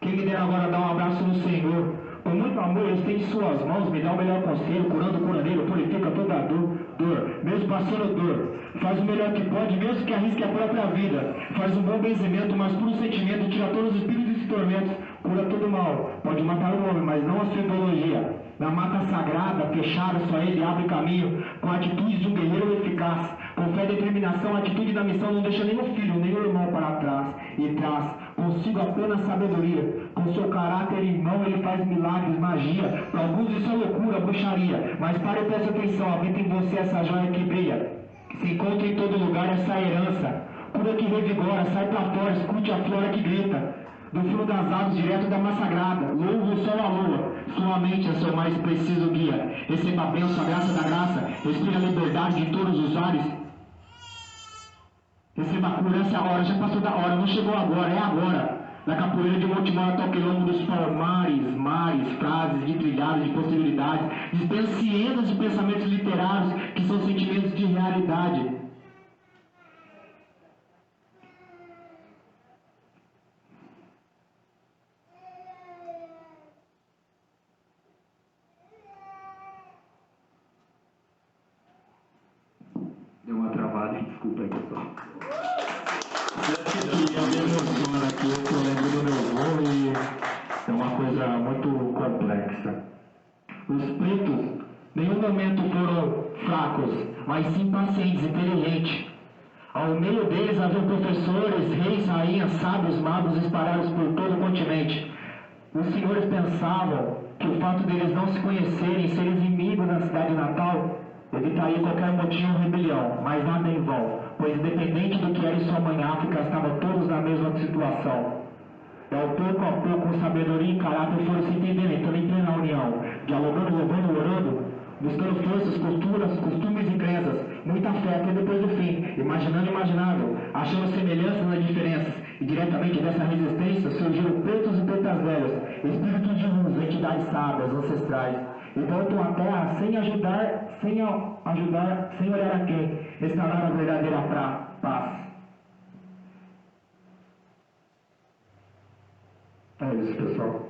Quem me dera agora dar um abraço no Senhor. Com muito amor, estende suas mãos, me dá o melhor conselho, curando o curandeiro, purifica toda a dor, mesmo passando dor. Faz o melhor que pode, mesmo que arrisque a própria vida. Faz um bom benzimento, mas puro sentimento, tira todos os espíritos e tormentos, cura todo mal. Pode matar o homem, mas não a sua ideologia. Na mata sagrada, fechada, só ele abre caminho, com atitudes de um guerreiro eficaz. Com fé e determinação, a atitude da missão não deixa nem o filho, nem o irmão para trás. E traz consigo apenas sabedoria. Com seu caráter irmão, ele faz milagres, magia. Para alguns isso é loucura, bruxaria. Mas pare e preste atenção, habita em você essa joia que brilha. Se encontra em todo lugar essa herança. Cura que revigora, sai para fora, escute a flora que grita. Do filo das águas, direto da massa sagrada, louvo o sol a lua, sua mente é seu mais preciso guia. Receba a bênção, a graça da graça, respire a liberdade de todos os ares. Receba a cura, essa é a hora, já passou da hora, não chegou agora, é agora. Da capoeira de Montemor até o quilombo dos palmares, mares, frases de trilhados, de possibilidades, dispensiendas de pensamentos literários, que são sentimentos de realidade. Deu uma travada, desculpa aí, pessoal. Eu me emociono aqui, eu lembro do meu avô e é uma coisa muito complexa. Os pretos, em nenhum momento foram fracos, mas sim pacientes, inteligentes. Ao meio deles havia professores, reis, rainhas, sábios, magos espalhados por todo o continente. Os senhores pensavam que o fato deles não se conhecerem, serem inimigos na cidade natal, evitaria qualquer motivo ou rebelião, mas nada em vão, pois independente do que era em sua mãe África, estavam todos na mesma situação. E ao pouco a pouco, com sabedoria e caráter, foram se entendendo, entrando em plena união, dialogando, louvando, orando, buscando forças, costumes e crenças, muita fé até depois do fim, imaginando o imaginável, achando semelhanças nas diferenças, e diretamente dessa resistência surgiram pretos e pretas velhas, espíritos de luz, entidades sábias, ancestrais, e voltam à terra sem olhar a quem, restaurar a verdadeira paz. É isso, pessoal.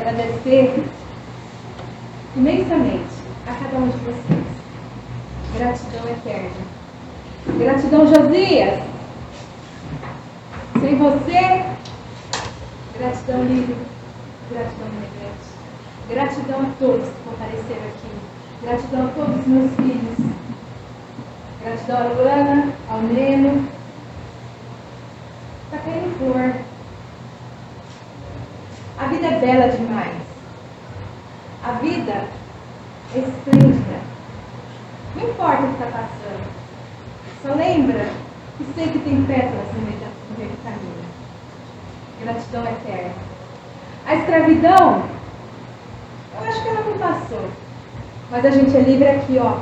agradecer imensamente a cada um de vocês. Gratidão eterna. Gratidão, Josias. Sem você, gratidão, Lírio. Gratidão, Negrete. Gratidão a todos que compareceram aqui. Gratidão a todos os meus filhos. Gratidão a Luana, ao Neno. Está caindo flor. A vida é bela demais. A vida é esplêndida. Não importa o que está passando. Só lembra que sei que tem pétalas no meio do caminho. Gratidão eterna. A escravidão, eu acho que ela não passou. Mas a gente é livre aqui, ó.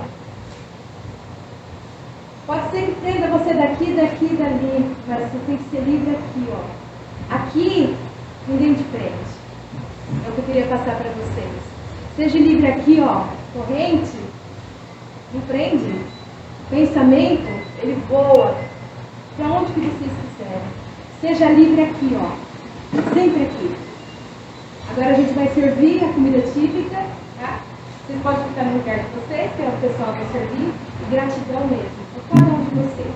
Pode ser que prenda você daqui, daqui, dali. Mas você tem que ser livre aqui, ó. Aqui, ninguém te prende. É o que eu queria passar para vocês. Seja livre aqui, ó. Corrente, não prende. Pensamento, ele voa para onde que vocês quiserem. Seja livre aqui, ó. Sempre aqui. Agora a gente vai servir a comida típica, tá? Vocês podem ficar no lugar de vocês, que é o pessoal vai servir. E gratidão mesmo por cada um de vocês.